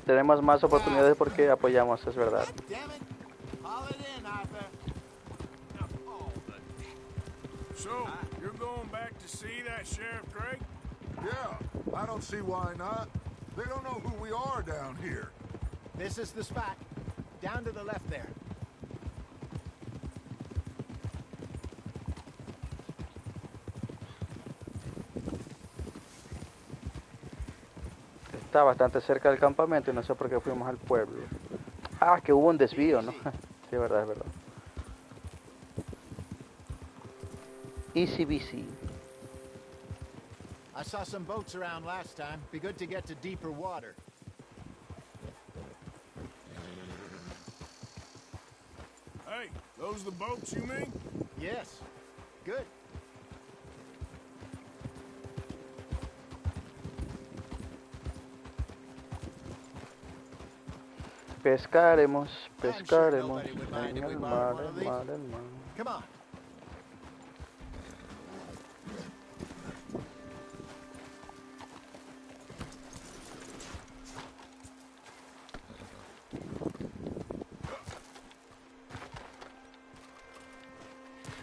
tenemos más oportunidades porque apoyamos, es verdad. So, you're going back to see that Sheriff Craig? Yeah, I don't see why not. They don't know who we are down here. This is the spot. Down to the left there. Está bastante cerca del campamento y no sé por qué fuimos al pueblo. Ah, que hubo un desvío, ¿no? Sí, es verdad, es verdad. Easy BC. I saw some boats around last time. Be good to get to deeper water. Hey, those the boats you mean? Yes. Good. Pescaremos, pescaremos en el mar, el mar, el mar. Come on.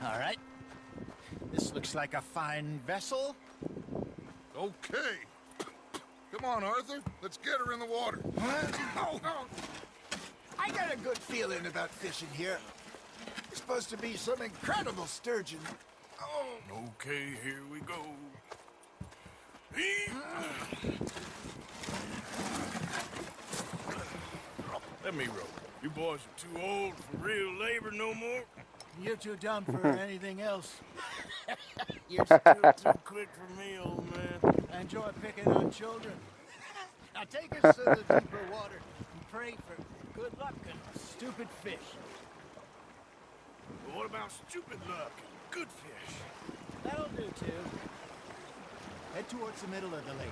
All right. This looks like a fine vessel. Okay. Come on, Arthur. Let's get her in the water. Oh. I got a good feeling about fishing here. It's supposed to be some incredible sturgeon. Oh. Okay, here we go. Let me row. You boys are too old for real labor no more. You're too dumb for anything else. You're still too quick for me, old man. I enjoy picking on children. Now take us to the deeper water and pray for good luck and stupid fish. But what about stupid luck and good fish? That'll do, too. Head towards the middle of the lake.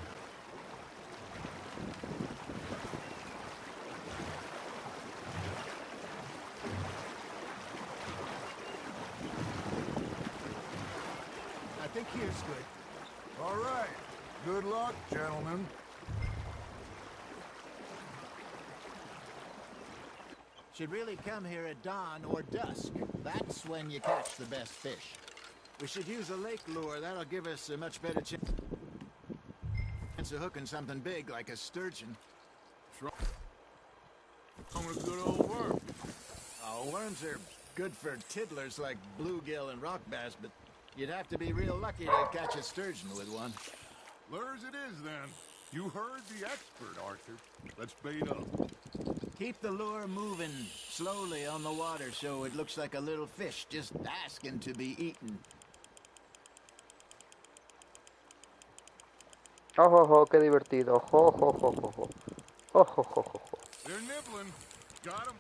I think here's good. All right. Good luck, gentlemen. should really come here at dawn or dusk. That's when you catch the best fish. We should use a lake lure. That'll give us a much better chance of hooking something big like a sturgeon. I'm a good old worm. Oh, worms are good for tiddlers like bluegill and rock bass, but you'd have to be real lucky to catch a sturgeon with one. Lures it is, then. You heard the expert, Arthur. Let's bait up. Keep the lure moving slowly on the water so it looks like a little fish just asking to be eaten. Oh, oh, oh, qué divertido. Oh, oh, oh, oh, oh. Oh, oh, oh, oh. They're nibbling. Got 'em.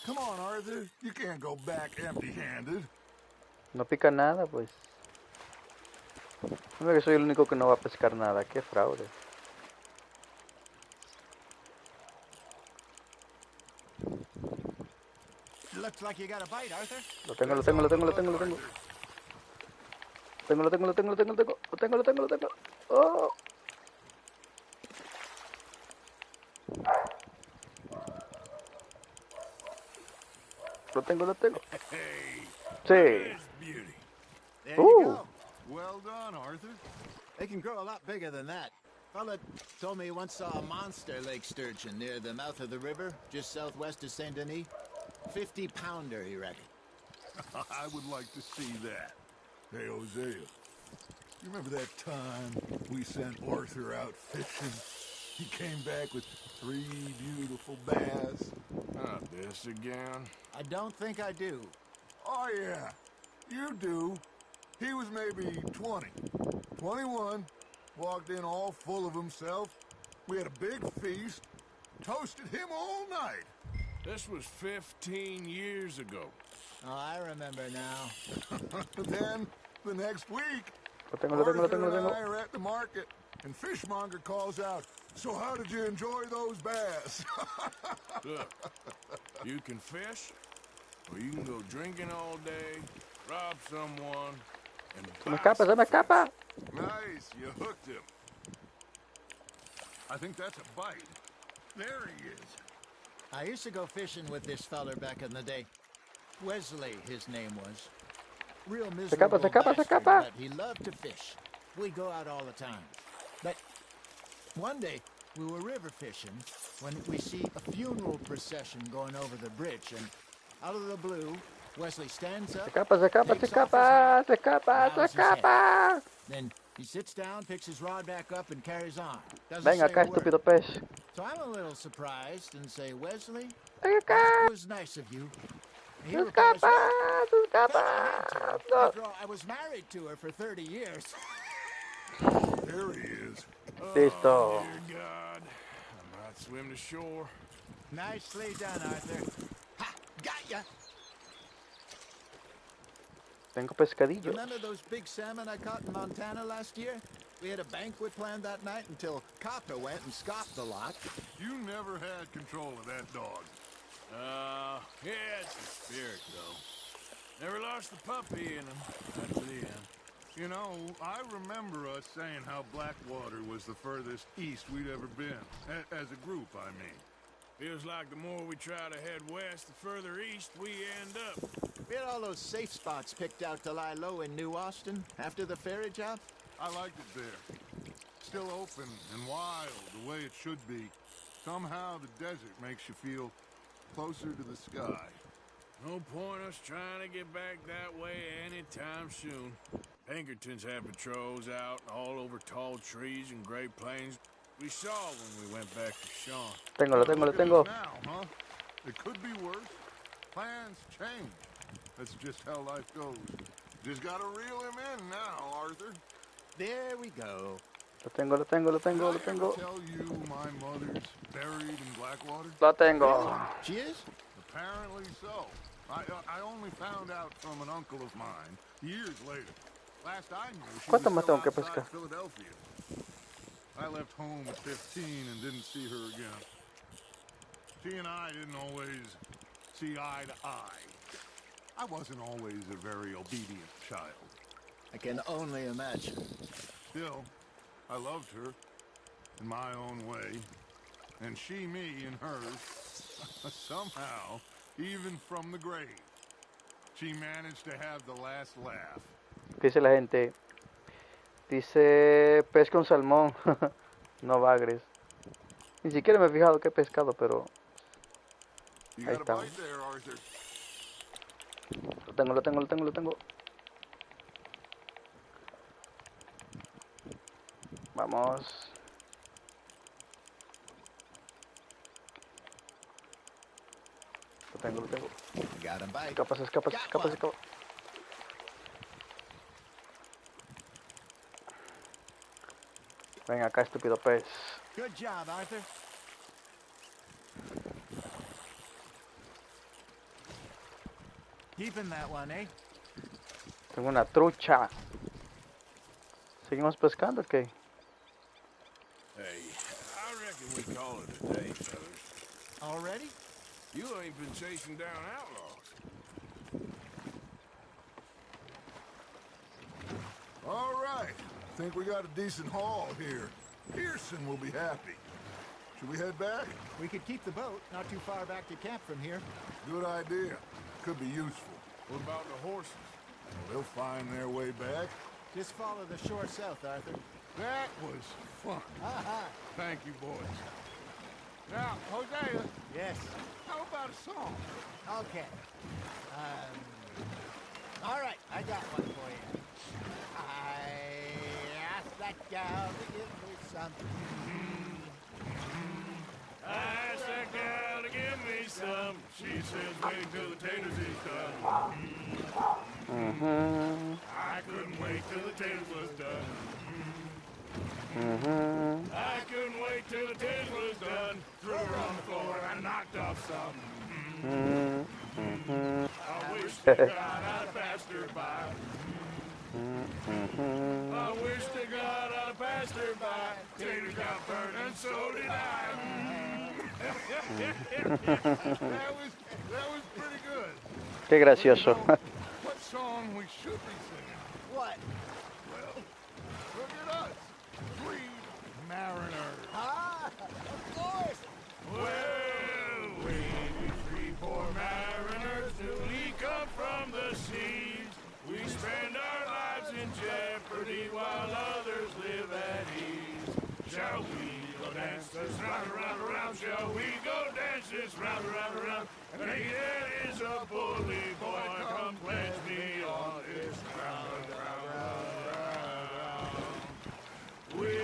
Come on, Arthur. You can't go back empty-handed. No pica nada, pues. No que soy el único que no va a pescar nada. Qué fraude. Looks like you got a bite, Arthur. Lo tengo. Lo tengo. Oh. Lo tengo. Sí. Beauty. There you go. Well done, Arthur. They can grow a lot bigger than that. Fella told me he once saw a monster lake sturgeon near the mouth of the river, just southwest of Saint Denis. 50-pounder, he reckoned. I would like to see that. Hey, Hosea. You remember that time we sent Arthur out fishing? He came back with 3 beautiful bass. Not this again. I don't think I do. Oh, yeah. You do. He was maybe 20. 21. Walked in all full of himself. We had a big feast. Toasted him all night. This was 15 years ago. Oh, I remember now. Then, the next week, Lo tengo. Arthur and I are at the market, and Fishmonger calls out, "So how did you enjoy those bass?" Look, you can fish, or you can go drinking all day, rob someone, and Se me escapa. Nice, you hooked him. I think that's a bite. There he is. I used to go fishing with this feller back in the day. Wesley, his name was. Real miserable bastard, but he loved to fish. We go out all the time. But one day, we were river fishing when we see a funeral procession going over the bridge, and out of the blue, Wesley stands up. Se escapa. Then he sits down, picks his rod back up, and carries on. Venga acá, estúpido pez. So I'm a little surprised and say, Wesley, Venga acá. that was nice of you. And he replies, after all, I was married to her for 30 years. There he is. Listo. Oh, dear God. I might swim to shore. Nicely done, Arthur. Ha! Got ya! Tengo pescadillos. Remember those big salmon I caught in Montana last year? We had a banquet planned that night until Copper went and scoffed a lot. You never had control of that dog. Yeah, it's the spirit, though. Never lost the puppy in him. Not to the end. You know, I remember us saying how Blackwater was the furthest east we'd ever been. As a group, I mean. Feels like the more we try to head west, the further east we end up. We had all those safe spots picked out to lie low in New Austin after the ferry job. I liked it there. Still open and wild, the way it should be. Somehow the desert makes you feel closer to the sky. No point us trying to get back that way anytime soon. Pinkertons had patrols out all over tall trees and Great Plains. We saw when we went back to Sean. Lo tengo. Now, huh? It could be worse. Plans change. That's just how life goes. Just gotta reel him in now, Arthur. There we go. Lo tengo. Did I ever tell you my mother's buried in Blackwater? Lo tengo. She is? Apparently so. I only found out from an uncle of mine years later. Last I knew, she was ¿Cuánto más still tengo que outside pescar? Philadelphia. I left home at 15 and didn't see her again. She and I didn't always see eye to eye. I wasn't always a very obedient child. I can only imagine. Still, I loved her in my own way, and she me in hers. Somehow, even from the grave, she managed to have the last laugh. ¿Qué dice la gente? Dice pez con salmón. No bagres. Ni siquiera me he fijado qué pescado, pero You ahí got a está. bite there, Arthur. Lo tengo. Vamos. Lo tengo. Got a bite. Escapa. Ven acá, estúpido pez. Good job, Arthur. Keeping that one, eh? Tengo una trucha. ¿Seguimos pescando o qué? Hey, I reckon we call it a day, fellas. Already? You ain't been chasing down outlaws. All right. Think we got a decent haul here. Pearson will be happy. Should we head back? We could keep the boat not too far back to camp from here. Good idea. Could be useful. What about the horses? They'll find their way back. Just follow the shore south, Arthur. That was fun. Thank you, boys. Now, Hosea. Yes. How about a song? Okay. All right, I got one for you. I asked that gal to give me something. I asked that gal to give me some. She says, wait till the taters is done. I couldn't wait till the taters was done. I couldn't wait till the taters was done. Threw her on the floor and I knocked off some. I wish to God I'd passed her by. I wish to God I'd passed her by. Taters got burned and so did I. that was pretty good. Qué gracioso. What song we should be singing? What? Well, look at us. Three mariners. Of course. Well, we three poor mariners, newly come from the seas. We spend our lives in jeopardy while others live at ease. Shall we go dance this round, around, around? Shall we go dance this round, around, around? And he that is a bully boy, come pledge me on this round, round, round, round. We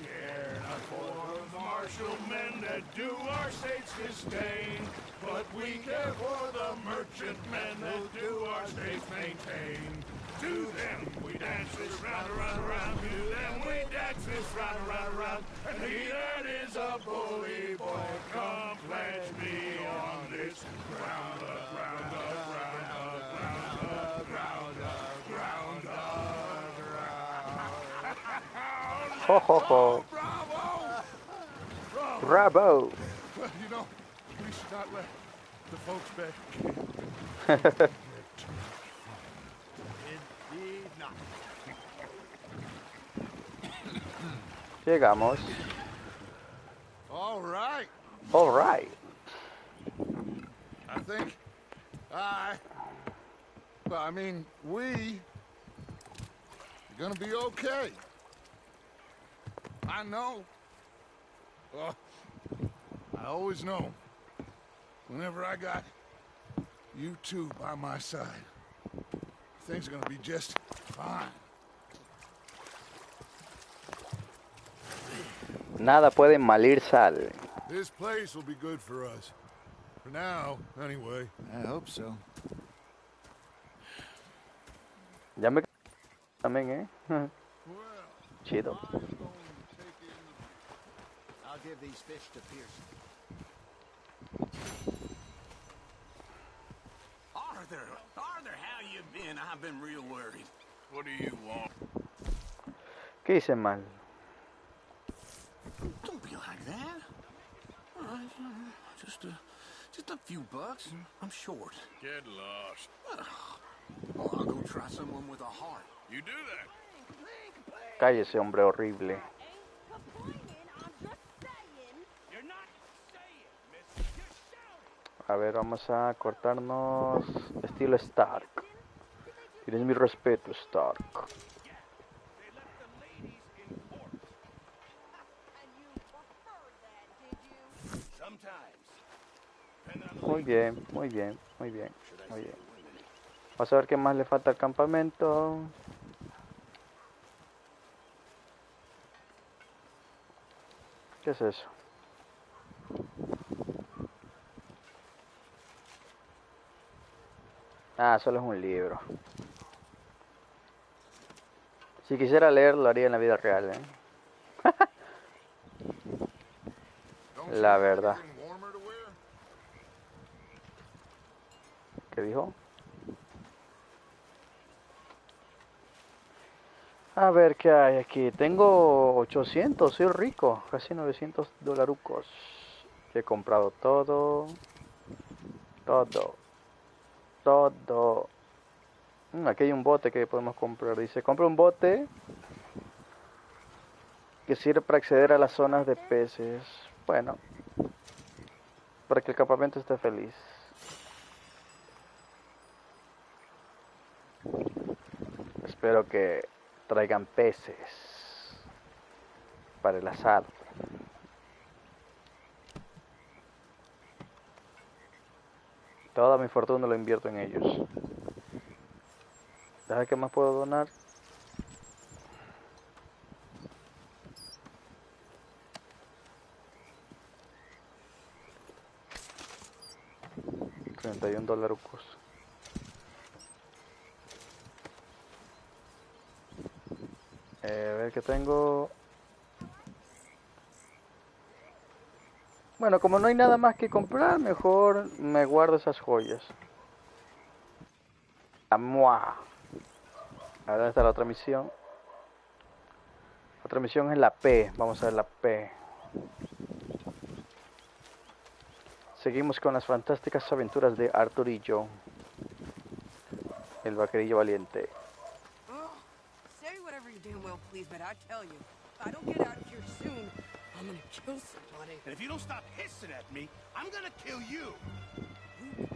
care not for the martial men that do our state's disdain, but we care for the merchant men that do our states maintain. To them we dance this round, around, around. To them we dance this round, around, around. And he that is a bully boy, come pledge me on this round up, round up, round up, round up, round up, round up, round. Ho ho ho. Bravo. Well, you know, we should not let the folks back. Indeed not. Llegamos. All right. All right. I think we are gonna be okay. I know. I always know. Whenever I got you two by my side, things are gonna be just fine. Nada puede malir sal. This place will be good for us. For now, anyway. I hope so. Ya me también, Chido. I'll give these fish to Pearson. Arthur, how you been? I've been real worried. What do you want? ¿Qué hice mal? Don't be like that. All right, just a few bucks. I'm short. Get lost. Oh, I'll go try someone with a heart. You do that. Cállese, hombre horrible. A ver, vamos a cortarnos estilo Stark. Tienes mi respeto, Stark. Muy bien, muy bien, muy bien, muy bien. Vamos a ver qué más le falta al campamento. ¿Qué es eso? Ah, solo es un libro. Si quisiera leerlo, lo haría en la vida real, ¿eh? La verdad. ¿Qué dijo? A ver qué hay aquí. Tengo 800, soy rico. Casi 900 dolarucos. He comprado todo. Todo. Aquí hay un bote que podemos comprar. Dice, compra un bote que sirve para acceder a las zonas de peces. Bueno, para que el campamento esté feliz. Espero que traigan peces para el asado. Toda mi fortuna lo invierto en ellos. ¿Sabes qué más puedo donar? $31. A ver qué tengo. Bueno, como no hay nada más que comprar, mejor me guardo esas joyas. Ahora está la otra misión. Otra misión es la P. Vamos a ver la P. Seguimos con las fantásticas aventuras de Arturito, el vaquerillo valiente. Say whatever you damn well please, but I tell you, if I don't get out of here soon, I'm gonna kill somebody. And if you don't stop hissing at me, I'm gonna kill you.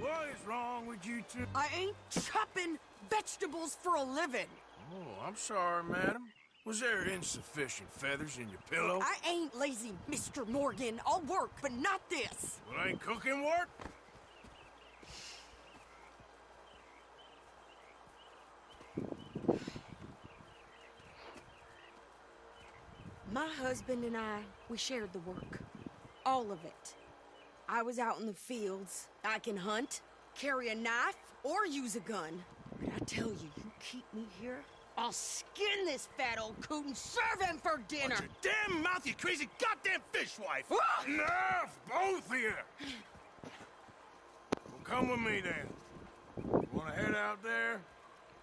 What is wrong with you two? I ain't chopping vegetables for a living. Oh, I'm sorry, madam. Was there insufficient feathers in your pillow? I ain't lazy, Mr. Morgan. I'll work, but not this. Well, ain't cooking work? My husband and I, we shared the work. All of it. I was out in the fields. I can hunt, carry a knife, or use a gun. But I tell you, you keep me here, I'll skin this fat old coot and serve him for dinner. Watch your damn mouth, you crazy goddamn fishwife! Enough, both of you! Well, come with me then. You wanna head out there,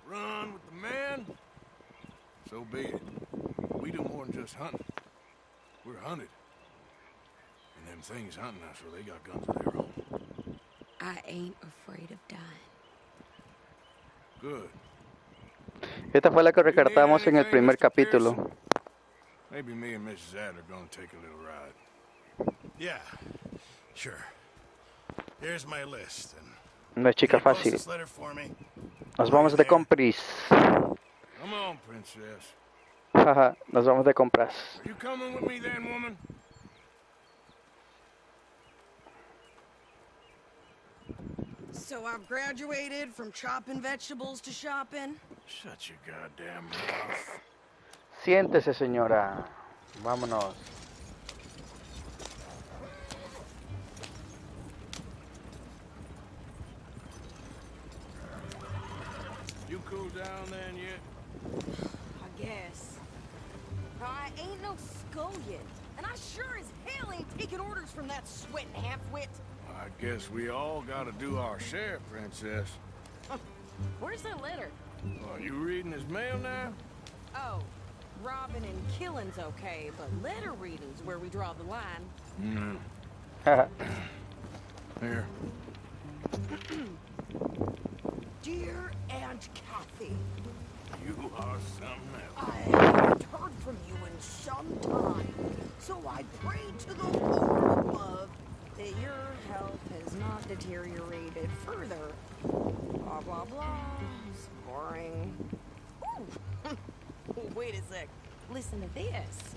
run with the men? So be it. We do more than just hunting. We're hunted. And them things hunting us, well, they got guns of their own. I ain't afraid of dying. Good. Esta fue la que recartamos en el primer capítulo. Maybe me and Mrs. Adler gonna take a little ride. Yeah, sure. Here's my list. And No es chica fácil. this letter for me. Nos vamos de compras. Come on, princess. Jaja, nos vamos de compras. Are you coming with me then, woman? So I've graduated from chopping vegetables to shopping. Shut your goddamn mouth. Siéntese, señora. Vámonos. You cool down then yet? I guess. I ain't no scullion, and I sure as hell ain't taking orders from that sweating half-wit. I guess we all gotta do our share, princess. Where's that letter? Are you reading his mail now? Oh, robbing and killing's okay, but letter reading's where we draw the line. Here. Dear Aunt Kathy, You are something else. I haven't heard from you in some time, so I pray to the Lord above that your health has has not deteriorated further. Blah, blah, blah. It's boring. Ooh. Wait a sec. Listen to this.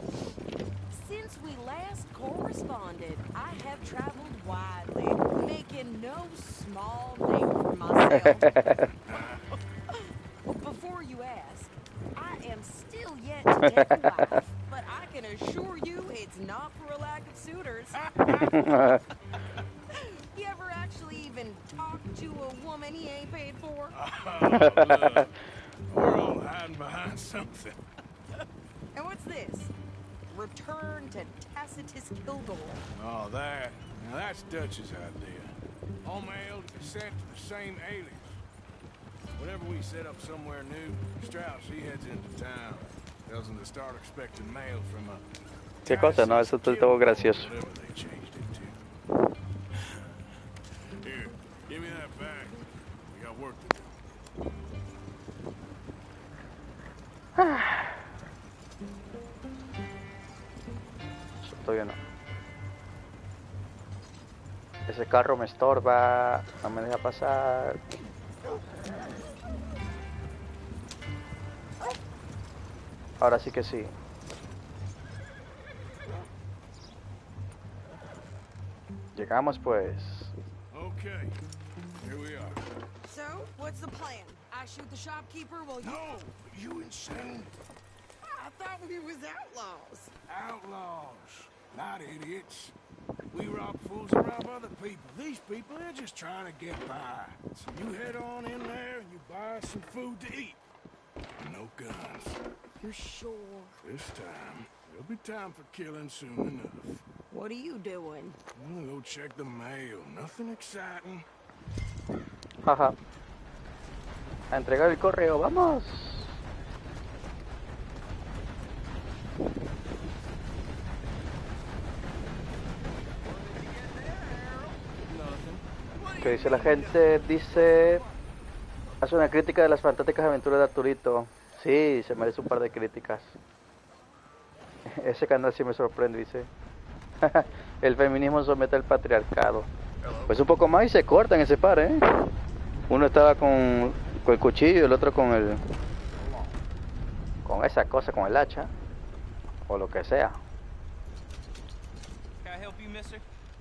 Since we last corresponded, I have traveled widely, making no small name for myself. Before you ask, I am still yet to take a wife, but I can assure you it's not for a lack of suitors. You ever actually even talk to a woman he ain't paid for? Look, we're all hiding behind something. And what's this? Return to Tacitus Kilgore. Oh, that. Now that's Dutch's idea. All mail to be sent to the same alias. Whenever we set up somewhere new, Strauss, he heads into town. Tells them to start expecting mail from a... ¿Qué cosa? No, eso es todo gracioso. Whatever they changed it to. Here, give me that bag. We got work to do. Todavía no. Ese carro me estorba, no me deja pasar. Ahora sí que sí. Llegamos pues. Okay, here we are. So, what's the plan? I shoot the shopkeeper while you... No! You insane? I thought we was outlaws. Outlaws, not idiots. We rob fools and rob other people. These people, they're just trying to get by. So you head on in there and you buy some food to eat. No guns. You're sure? This time, there'll be time for killing soon enough. What are you doing? I'm gonna go check the mail. Nothing exciting. Jaja. A entregar el correo, vamos. ¿Qué dice la gente? Dice... Hace una crítica de las fantásticas aventuras de Arturito. Sí, se merece un par de críticas. Ese canal sí me sorprende, dice. El feminismo somete al patriarcado. Pues un poco más y se cortan ese par, ¿eh? Uno estaba con el cuchillo y el otro con el... con esa cosa, con el hacha. O lo que sea. Can I help you, mister?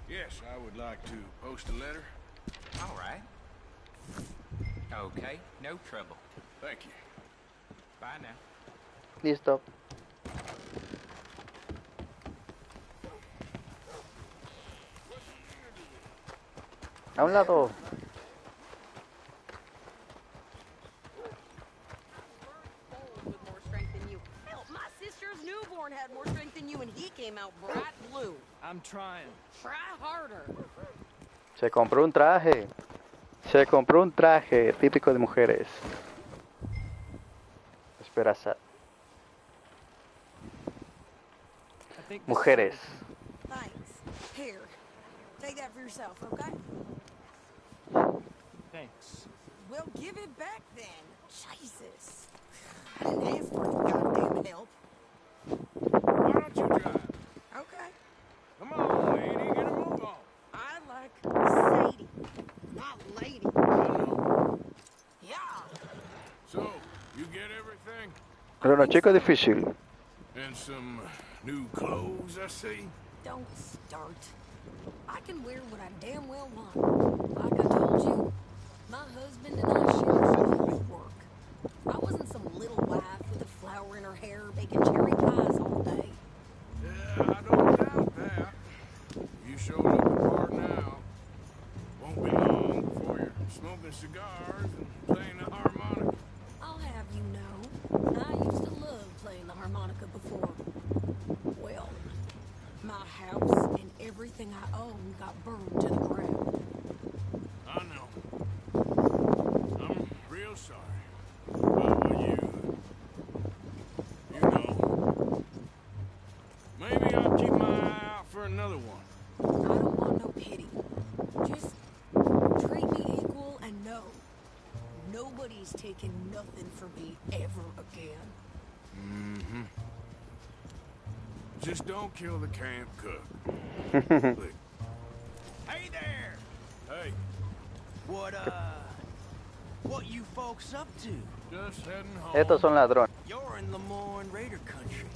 Yes, I would like to post a letter. All right. Okay, no trouble. Thank you. Bye now. Listo. A un lado. My sister's newborn had more strength than you and he came out bright blue. I'm trying. Try harder. Se compró un traje. Se compró un traje típico de mujeres. Espera, mujeres. Thanks. Here. Take that for yourself, okay? Thanks. Well, give it back then. Jesus. I didn't ask for your goddamn help. Why don't you drive? Okay. Come on, lady, get a move on. I like Sadie, not lady. Yeah. So, you get everything? Pero no, chico, difícil. And some new clothes, I see? Don't start. I can wear what I damn well want. Like I told you, my husband and I share family work. I wasn't some little wife with a flower in her hair making cherry pies all day. Yeah, I don't doubt that. You showed up the part now. Won't be long before you're smoking cigars and playing the harmonica. I'll have you know, I used to love playing the harmonica before. Well, my house and everything I own got burned to the ground. I know. I'm real sorry. But you know. Maybe I'll keep my eye out for another one. I don't want no pity. Just treat me equal and know nobody's taking nothing from me ever again. Mm-hmm. Just don't kill the camp cook. Hey there! Hey. What you folks up to? Just heading home. Estos son ladrones. You're in Lemoyne Raider country.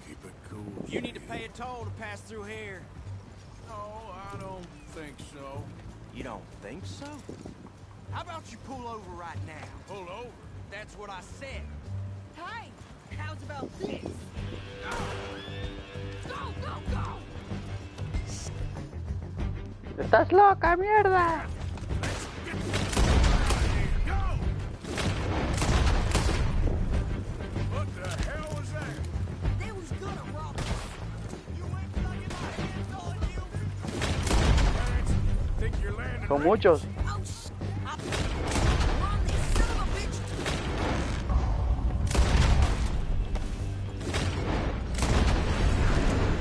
Keep it cool. You need to pay a toll to pass through here. No, I don't think so. You don't think so? How about you pull over right now? Pull over? That's what I said. Hey, how's about this? Go, go, go! ¡Estás loca, mierda! What the hell was that? They was gonna rob us. You ain't gonna get my hands on you. Think you're landing? Son muchos. Oh, run this son of a bitch!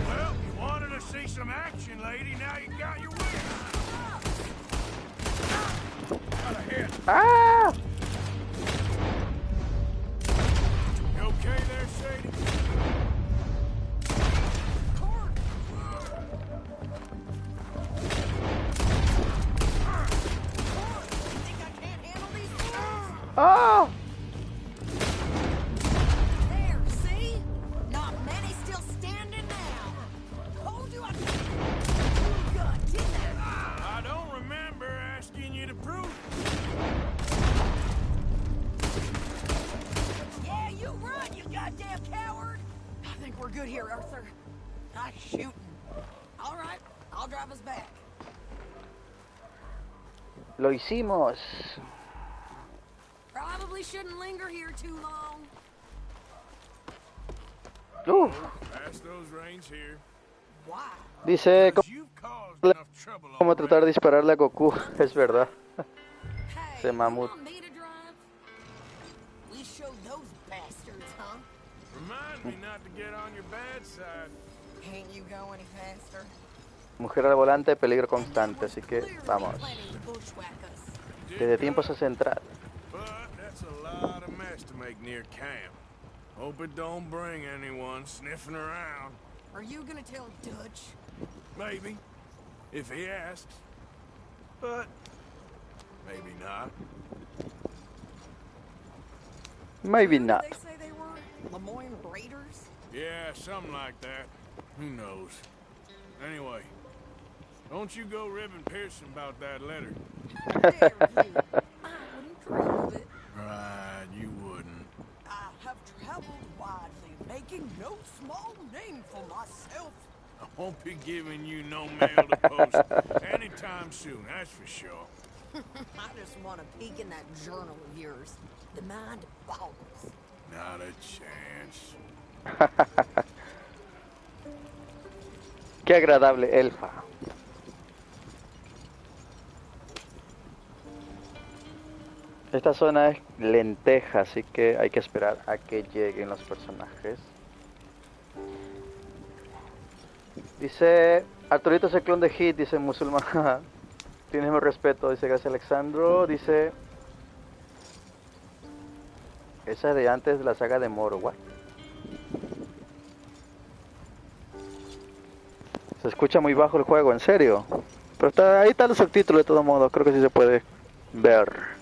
Well, you wanted to see some action, lady. Now you got your wish. Got a hit. ¡Ah! You okay there, Sadie? ¡Oh! There, see? Not many still standing now. Told you I gun, didn't I? I don't remember asking you to prove Yeah, you run, you goddamn coward! I think we're good here, Arthur. Nice shooting. All right, I'll drive us back. Lo hicimos. Probably shouldn't linger here too long. Pass those reins here. Why? Dice You've caused enough trouble cómo already. tratar de dispararle a Goku. Es verdad. Hey, Ese mamut. you want me to drive? We showed those bastards, huh? Remind me not to get on your bad side. Can't you go any faster? Mujer al volante, peligro constante, así que vamos. Desde tiempos ancestral. But that's a lot of mess to make near camp. Hope it don't bring anyone sniffing around. Are you gonna tell Dutch? Maybe, if he asks. But maybe not. Maybe not. They say they were Lemoyne Raiders. Yeah, something like that. Who knows? Anyway, don't you go ribbing Pearson about that letter. How dare you? I wouldn't dream of it. Right, you wouldn't. I have traveled widely, making no small name for myself. I won't be giving you no mail to post anytime soon, that's for sure. I just want to peek in that journal of yours. The mind boggles. Not a chance. Qué agradable elfa. Esta zona es lenteja, así que hay que esperar a que lleguen los personajes. Dice Arturito es el clon de Hit, dice musulmán. Tienes mi respeto, dice gracias Alexandro. Dice esa es de antes de la saga de Moro, what? Se escucha muy bajo el juego, en serio. Pero está, ahí están los subtítulos de todo modo, creo que sí se puede ver.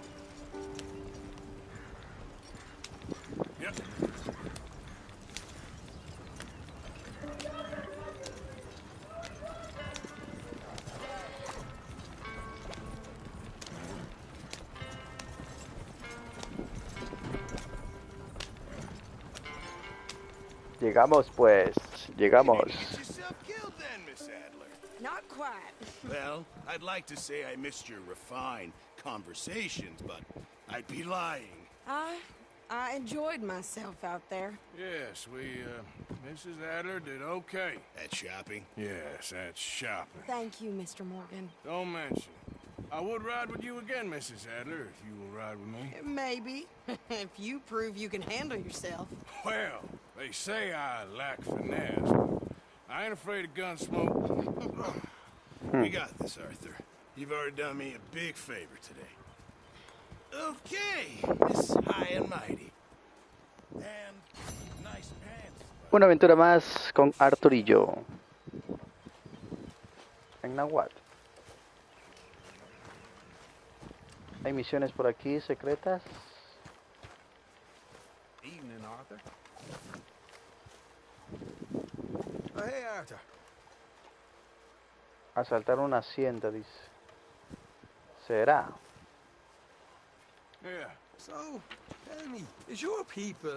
Llegamos pues, llegamos. Not quite. Well, I'd like to say I missed your refined conversations, but I'd be lying. I enjoyed myself out there. Yes, Mrs. Adler did okay. At shopping? Yes, that's shopping. Thank you, Mr. Morgan. Don't mention it. I would ride with you again, Mrs. Adler, if you will ride with me. Maybe. If you prove you can handle yourself. Well, they say I lack finesse, but I ain't afraid of gun smoke. You got this, Arthur. You've already done me a big favor today. Okay, Miss High and Mighty. And nice pants. Una aventura más con Arturillo. En Nahuatl. Hay misiones por aquí secretas. Evening, Arthur. Oh, hey, Arthur. Asaltar una hacienda, dice. ¿Será? Yeah. So, tell me, is your people,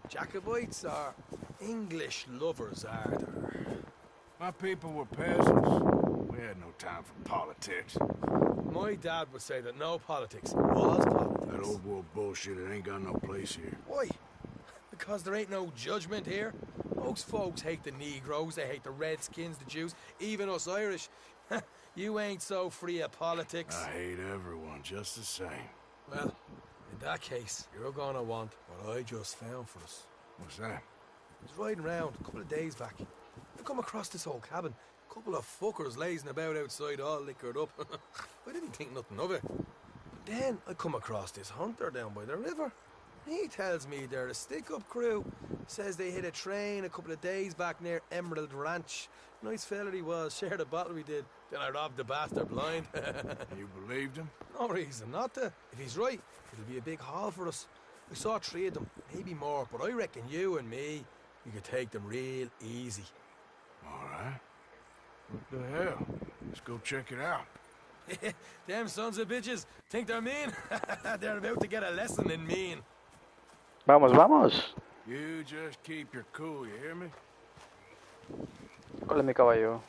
Jacobites or English lovers, Arthur? My people were peasants. We had no time for politics. My dad would say that no politics was politics. That old world bullshit, it ain't got no place here. Why? Because there ain't no judgment here. Most folks hate the Negroes, they hate the Redskins, the Jews, even us Irish. You ain't so free of politics. I hate everyone just the same. Well, in that case, you're gonna want what I just found for us. What's that? I was riding around a couple of days back. I come across this old cabin. A couple of fuckers lazing about outside all liquored up. I didn't think nothing of it. But then I come across this hunter down by the river. He tells me they're a stick-up crew. Says they hit a train a couple of days back near Emerald Ranch. Nice fella he was, shared a bottle we did. Then I robbed the bastard blind. You believed him? No reason not to. If he's right, it'll be a big haul for us. I saw 3 of them, maybe more, but I reckon you and me, we could take them real easy. All right. What the hell? Let's go check it out. Them sons of bitches think they're mean. They're about to get a lesson in mean. Vamos, vamos. You just keep your cool, you hear me? ¿Cuál es mi caballo?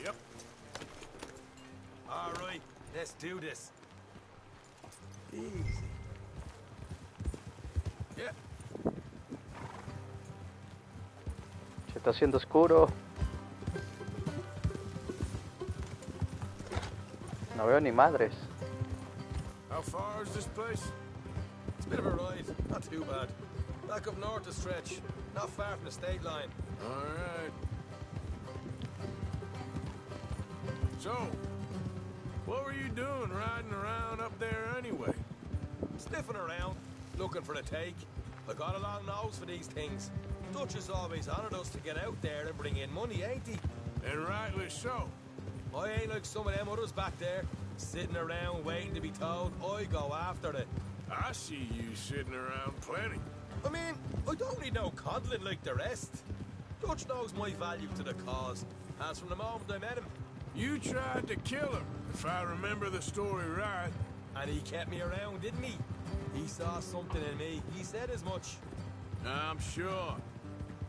Yep. All right, let's do this. Easy. Yeah. Se está haciendo oscuro. No veo ni madres. How far is this place? It's a bit of a ride, not too bad. Back up north a stretch, not far from the state line. All right. So, what were you doing riding around up there anyway? Sniffing around, looking for a take. I got a long nose for these things. Dutch has always honoured us to get out there and bring in money, ain't he? And rightly so. I ain't like some of them others back there, sitting around waiting to be told. I go after it. I see you sitting around plenty. I mean, I don't need no coddling like the rest. Dutch knows my value to the cause, as from the moment I met him. You tried to kill him, if I remember the story right. And he kept me around, didn't he? He saw something in me. He said as much. I'm sure.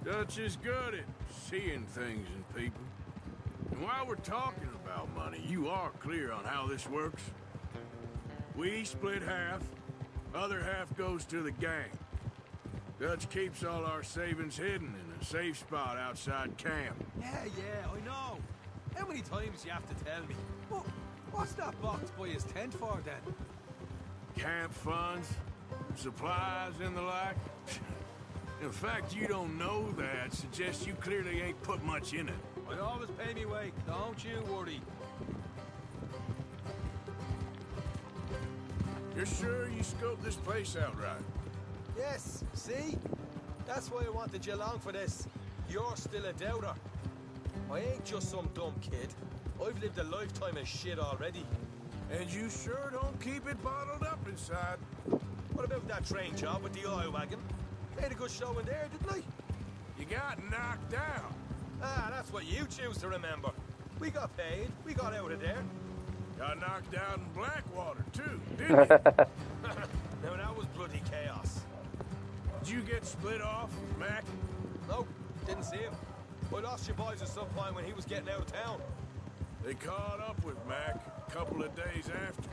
Dutch is good at seeing things in people. And while we're talking about money, you are clear on how this works? We split half, other half goes to the gang. Dutch keeps all our savings hidden in a safe spot outside camp. Yeah, I know. How many times you have to tell me? What's that box by his tent for, then? Camp funds, supplies, and the like. The fact you don't know that suggests you clearly ain't put much in it. I always pay me way, don't you worry. You're sure you scoped this place out right? Yes, see? That's why I wanted you along for this. You're still a doubter. I ain't just some dumb kid. I've lived a lifetime of shit already. And you sure don't keep it bottled up inside. What about that train job with the oil wagon? Made a good show in there, didn't I? You got knocked out. Ah, that's what you choose to remember. We got paid. We got out of there. Got knocked out in Blackwater, too, didn't you? Now, that was bloody chaos. Did you get split off with Mac? Nope, didn't see him. I lost your boys at some point when he was getting out of town. They caught up with Mac a couple of days after.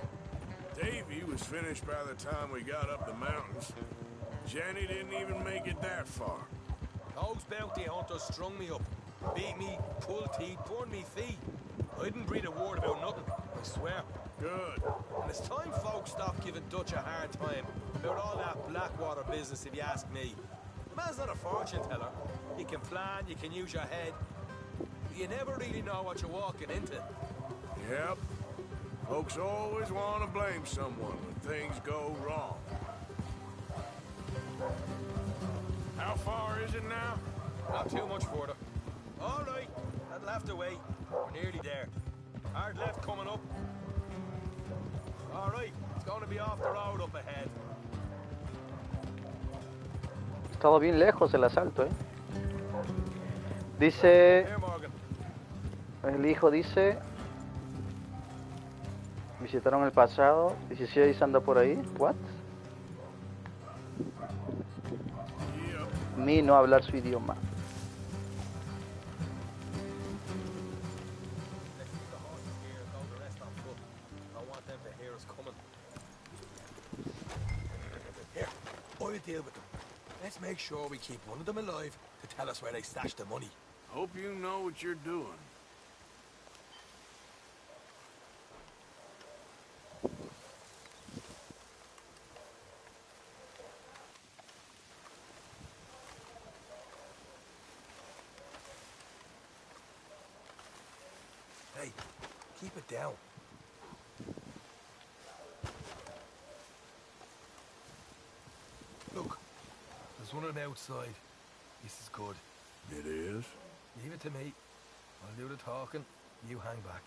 Davey was finished by the time we got up the mountains. Jenny didn't even make it that far. Those bounty hunters strung me up. Beat me, pulled teeth, burned me feet. I didn't breathe a word about nothing, I swear. Good. And it's time folks stop giving Dutch a hard time about all that Blackwater business, if you ask me. The man's not a fortune teller. You can plan, you can use your head. But you never really know what you're walking into. Yep. Folks always want to blame someone when things go wrong. How far is it now? Not too much further. All right, that'll have to wait. We're nearly there. Hard left coming up. be off the road up ahead. Ha estado bien lejos el asalto, Dice... Here, Morgan. El hijo dice... Visitaron el pasado. 16 anda por ahí. What? Mi no hablar su idioma. Here, I'll deal with them. Let's make sure we keep one of them alive to tell us where they stashed the money. Hope you know what you're doing. Hey, keep it down. Look, there's one on the outside. This is good. It is? Leave it to me. I'll do the talking. You hang back.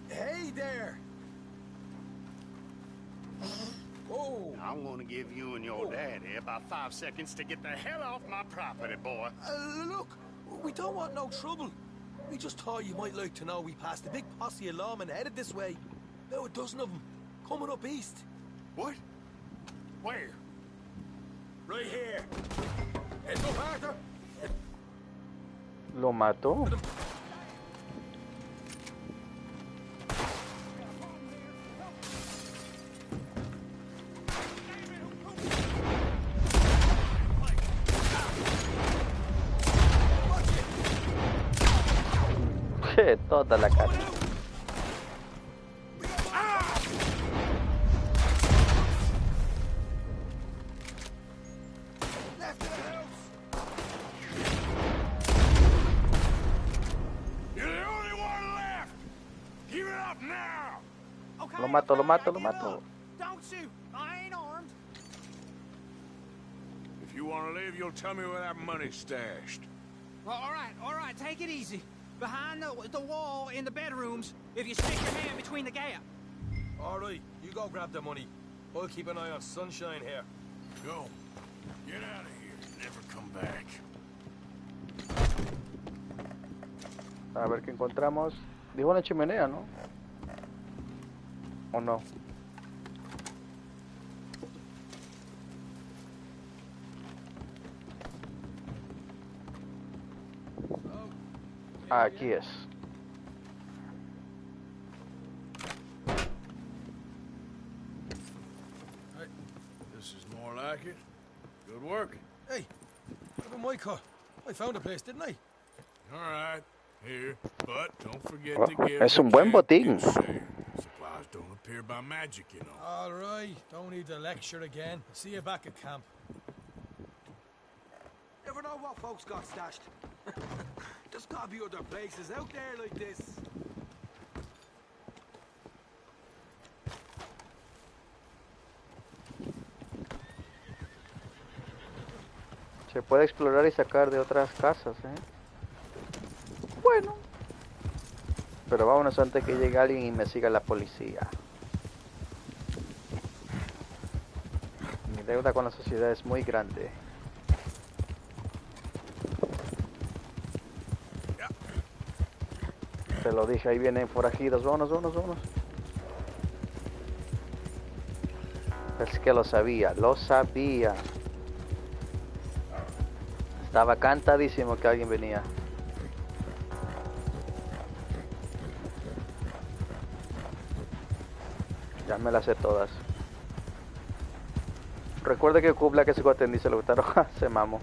Hey there! Whoa! I'm gonna give you and your daddy about 5 seconds to get the hell off my property, boy. Look, we don't want no trouble. We just thought you might like to know we passed a big posse of lawmen headed this way. About a dozen of them, coming up east. What? Where? Right here. Heads up, Arthur. Lo mató. Toda la cara. Lo mato, lo mato, lo mato. Don't shoot. I ain't armed. If you want to leave, you'll tell me where that money's stashed. Well, all right. Take it easy. Behind the wall in the bedrooms, if you stick your hand between the gap. All right, you go grab the money. I'll keep an eye on Sunshine here. Go. Get out of here. Never come back. A ver qué encontramos. Dijo una chimenea, ¿no? ¿O no? Aquí es. This is more like it. Good work. Hey, what about my car? I found a place, didn't I? All right. Here. But don't forget Oh, to give es un buen botín. Supplies don't appear by magic, you know. All right, don't need to lecture again. See you back at camp. Never know what folks got stashed. There's gotta be other places out there like this. Se puede explorar y sacar de otras casas, Bueno. Pero vámonos antes que llegue alguien y me siga la policía. Mi deuda con la sociedad es muy grande. Te lo dije, ahí vienen forajidos. Vámonos, vámonos, vámonos. Es que lo sabía, lo sabía. Estaba cantadísimo que alguien venía. Ya me las sé todas. Recuerda que Kubla que se atendí se lo gustaron. Se mamó.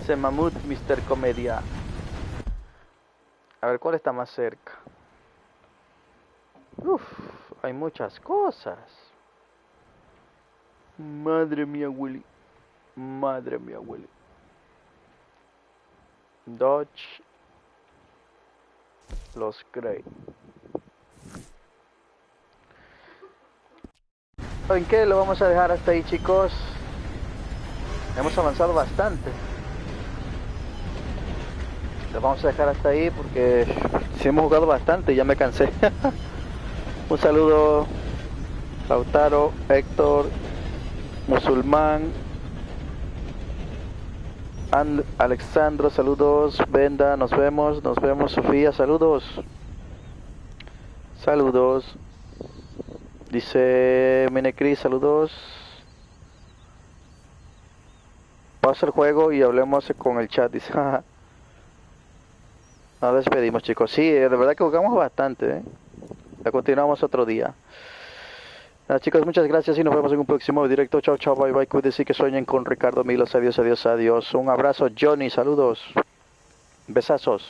Se mamut, Mr. Comedia. A ver, ¿cuál está más cerca? Uf, hay muchas cosas. Madre mía, Willy. Madre mía, Willy. Dodge. Los Grey. ¿En qué? Lo vamos a dejar hasta ahí, chicos. Hemos avanzado bastante. Lo vamos a dejar hasta ahí porque sí hemos jugado bastante y ya me cansé. Un saludo, Lautaro, Héctor, Musulmán, Alexandro, saludos, Venda, nos vemos, Sofía, saludos. Saludos. Dice Minecris, saludos. Pasa el juego y hablemos con el chat, dice. Nos despedimos, chicos. Sí, de verdad que jugamos bastante, ¿eh? La continuamos otro día. Nada, chicos, muchas gracias y nos vemos en un próximo directo. Chao, chao, bye, bye. Cuídense y que sueñen con Ricardo Milos. Adiós, adiós, adiós. Un abrazo, Johnny. Saludos. Besazos.